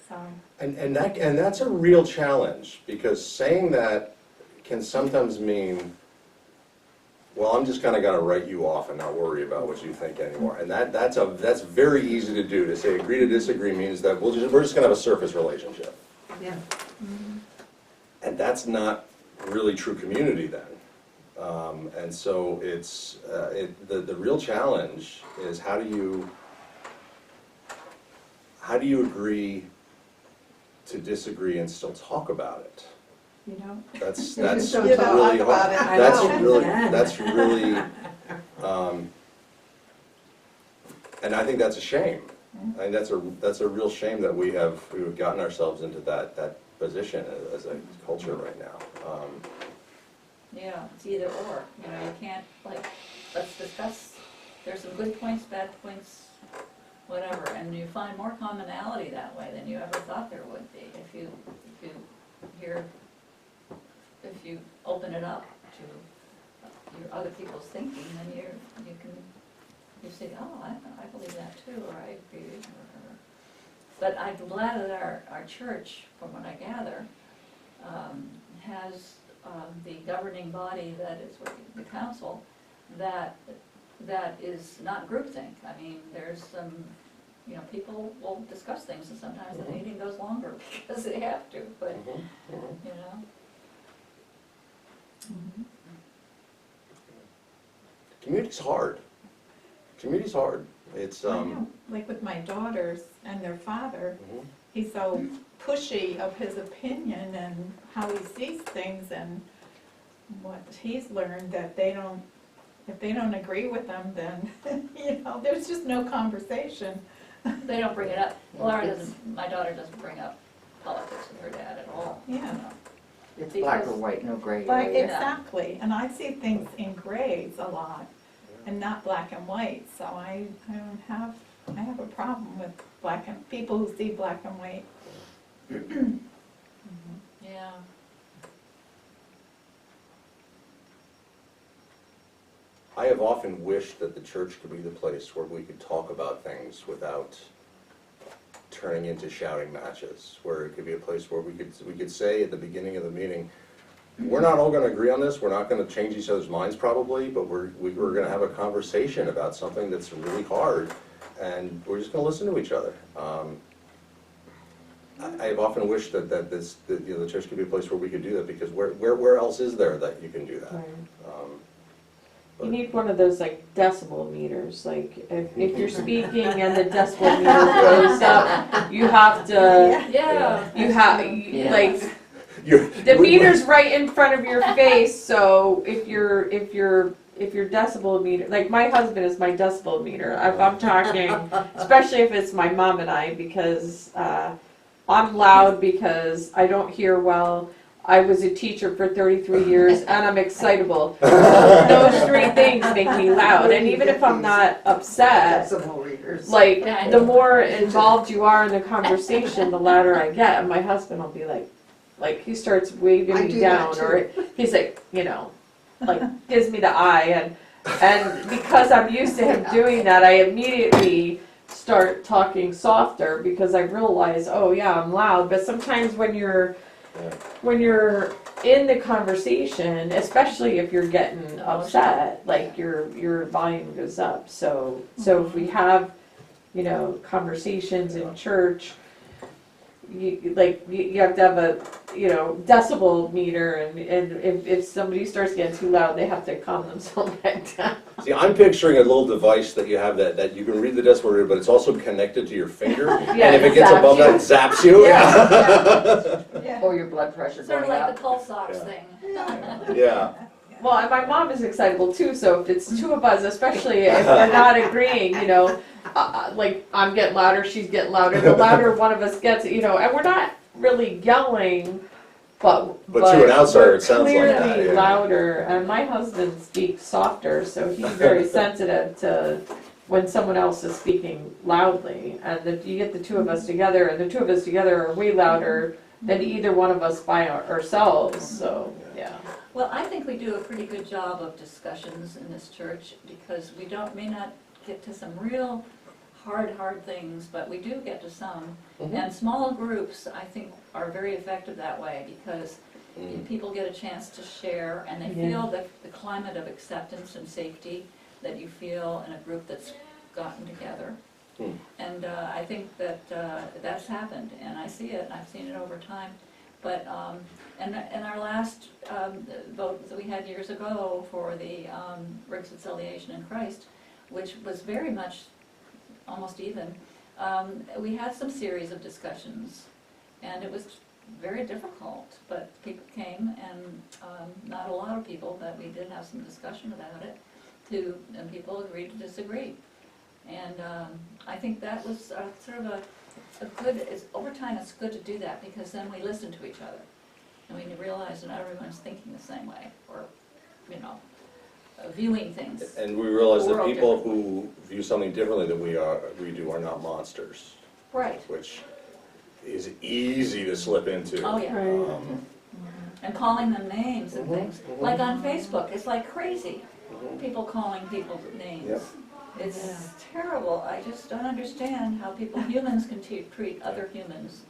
so. And that's a real challenge, because saying that can sometimes mean, well, I'm just kind of going to write you off and not worry about what you think anymore. And that's very easy to do. To say agree to disagree means that we're just going to have a surface relationship. Yeah. And that's not really true community then. And so it's the real challenge is how do you agree to disagree and still talk about it? That's Just really don't talk hard. about it. That's know. really And I think that's a shame. I think that's a real shame that we've gotten ourselves into that position as a culture right now. Yeah, it's either or, you know, you can't, like, let's discuss, there's some good points, bad points, whatever, and you find more commonality that way than you ever thought there would be. If you open it up to your other people's thinking, then you say, oh, I believe that too, or I agree, or whatever. But I'm glad that our church, from what I gather, has the governing body that is the council, that is not groupthink. I mean, there's some, you know, people will discuss things, and sometimes the meeting goes longer because they have to, but, you know. Community's hard. Community's hard. It's, I know, like with my daughters and their father, he's so pushy of his opinion and how he sees things, and what he's learned that if they don't agree with them, then, you know, there's just no conversation. They don't bring it up. My daughter doesn't bring up politics with her dad at all. Yeah. You know. It's black or white, no gray But area. exactly, and I see things in grays a lot, and not black and white, so I have a problem with people who see black and white. Yeah. I have often wished that the church could be the place where we could talk about things without turning into shouting matches, where it could be a place where we could say at the beginning of the meeting, we're not all going to agree on this, we're not going to change each other's minds probably, but we're going to have a conversation about something that's really hard, and we're just going to listen to each other. I have often wished that the church could be a place where we could do that, because where else is there that you can do that? You need one of those like decibel meters, like if you're speaking and the decibel meter goes up, you have to, Yeah. like, the meter's right in front of your face, so if your decibel meter, like my husband is my decibel meter, if I'm talking, especially if it's my mom and I, because I'm loud because I don't hear well. I was a teacher for 33 years and I'm excitable. Those three things make me loud, and even if I'm not upset, Decibel readers. like the more involved you are in the conversation, the louder I get. And my husband will be like he starts waving I me do down, that or he's like, you know, like gives me the eye, and because I'm used to him doing that, I immediately start talking softer because I realize, oh yeah, I'm loud. But sometimes when you're in the conversation, especially if you're getting upset, like your volume goes up. So if we have, you know, conversations in church, you have to have a, you know, decibel meter, and if somebody starts getting too loud, they have to calm themselves back down. See, I'm picturing a little device that you have that you can read the decibel reader, but it's also connected to your finger, and if it gets above that, it zaps you. Yeah. Or your blood pressure Sort of going like up. the pulse ox Yeah. thing. Yeah. Well, and my mom is excitable too, so if it's two of us, especially if we're not agreeing, you know, like I'm getting louder, she's getting louder, the louder one of us gets, you know, and we're not really yelling, but to an outsider, we're it sounds like that, clearly yeah. louder, and my husband speaks softer, so he's very sensitive to when someone else is speaking loudly, and if you get the two of us together, and the two of us together are way louder than either one of us by ourselves, so, yeah. Well, I think we do a pretty good job of discussions in this church, because we may not get to some real hard things, but we do get to some. And small groups, I think, are very effective that way, because people get a chance to share, and they feel the climate of acceptance and safety that you feel in a group that's gotten together. And I think that that's happened, and I see it, and I've seen it over time. But in our last vote that we had years ago for the reconciliation in Christ, which was very much almost even, we had some series of discussions, and it was very difficult, but people came, and not a lot of people, but we did have some discussion about it, and people agreed to disagree. And I think that was sort of a good, over time it's good to do that, because then we listen to each other. And we realize that everyone's thinking the same way, or, viewing things. And we realize that We're all people different. who view something differently than we do are not monsters, Right. which is easy to slip into. Oh, yeah. Right. And calling them names and Mhm, things. mhm. Like on Facebook, it's like crazy. People calling people names. Yep. It's terrible. I just don't understand how humans can treat other humans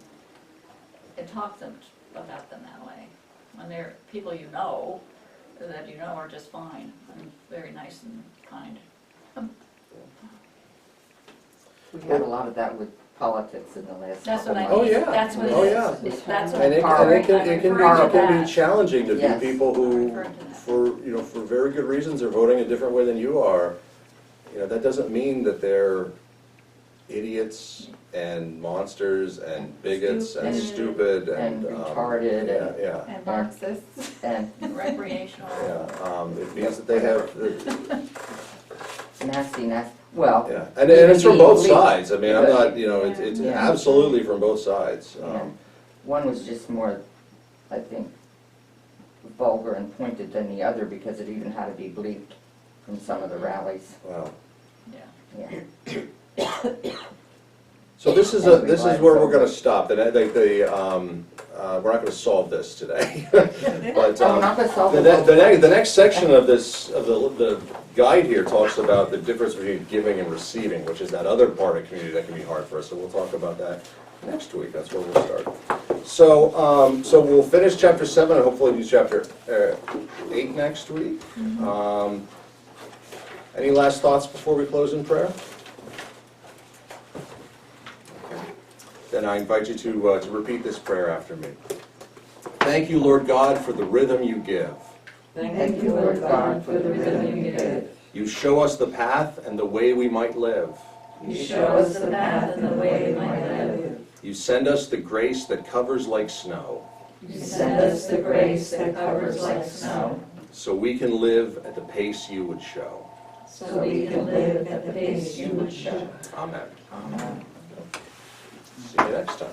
and talk about them that way. When they're people that are just fine and very nice and kind. We had a lot of that with politics in the last That's couple what I months. mean. Oh, yeah. That's what it Oh, is. yeah. That's what And it I'm can referring be challenging to Yes. be people who, I'm referring to that. for very good reasons, are voting a different way than you are. That doesn't mean that they're idiots and monsters and bigots and stupid And retarded yeah. And Marxists. and Recreational. It means that they have, nasty, well, yeah, and it's from both Legal. sides. I mean, I'm not, it's Yeah. absolutely from both sides. yeah. One was just more, I think, vulgar and pointed than the other because it even had to be bleeped from some of the rallies. Wow. Yeah. Yeah. So this is where we're going to stop. And I think we're not going to solve this today. But Oh, not the self- the next section of the guide here talks about the difference between giving and receiving, which is that other part of community that can be hard for us. So we'll talk about that next week. That's where we'll start. So we'll finish chapter 7 and hopefully do chapter 8 next week. Any last thoughts before we close in prayer? Then I invite you to repeat this prayer after me. Thank you, Lord God, for the rhythm you give. Thank you, Lord God, for the rhythm you give. You show us the path and the way we might live. You show us the path and the way we might live. You send us the grace that covers like snow, You send us the grace that covers like snow, so we can live at the pace you would show. so we can live at the pace you would show. Amen. Amen. See you next time.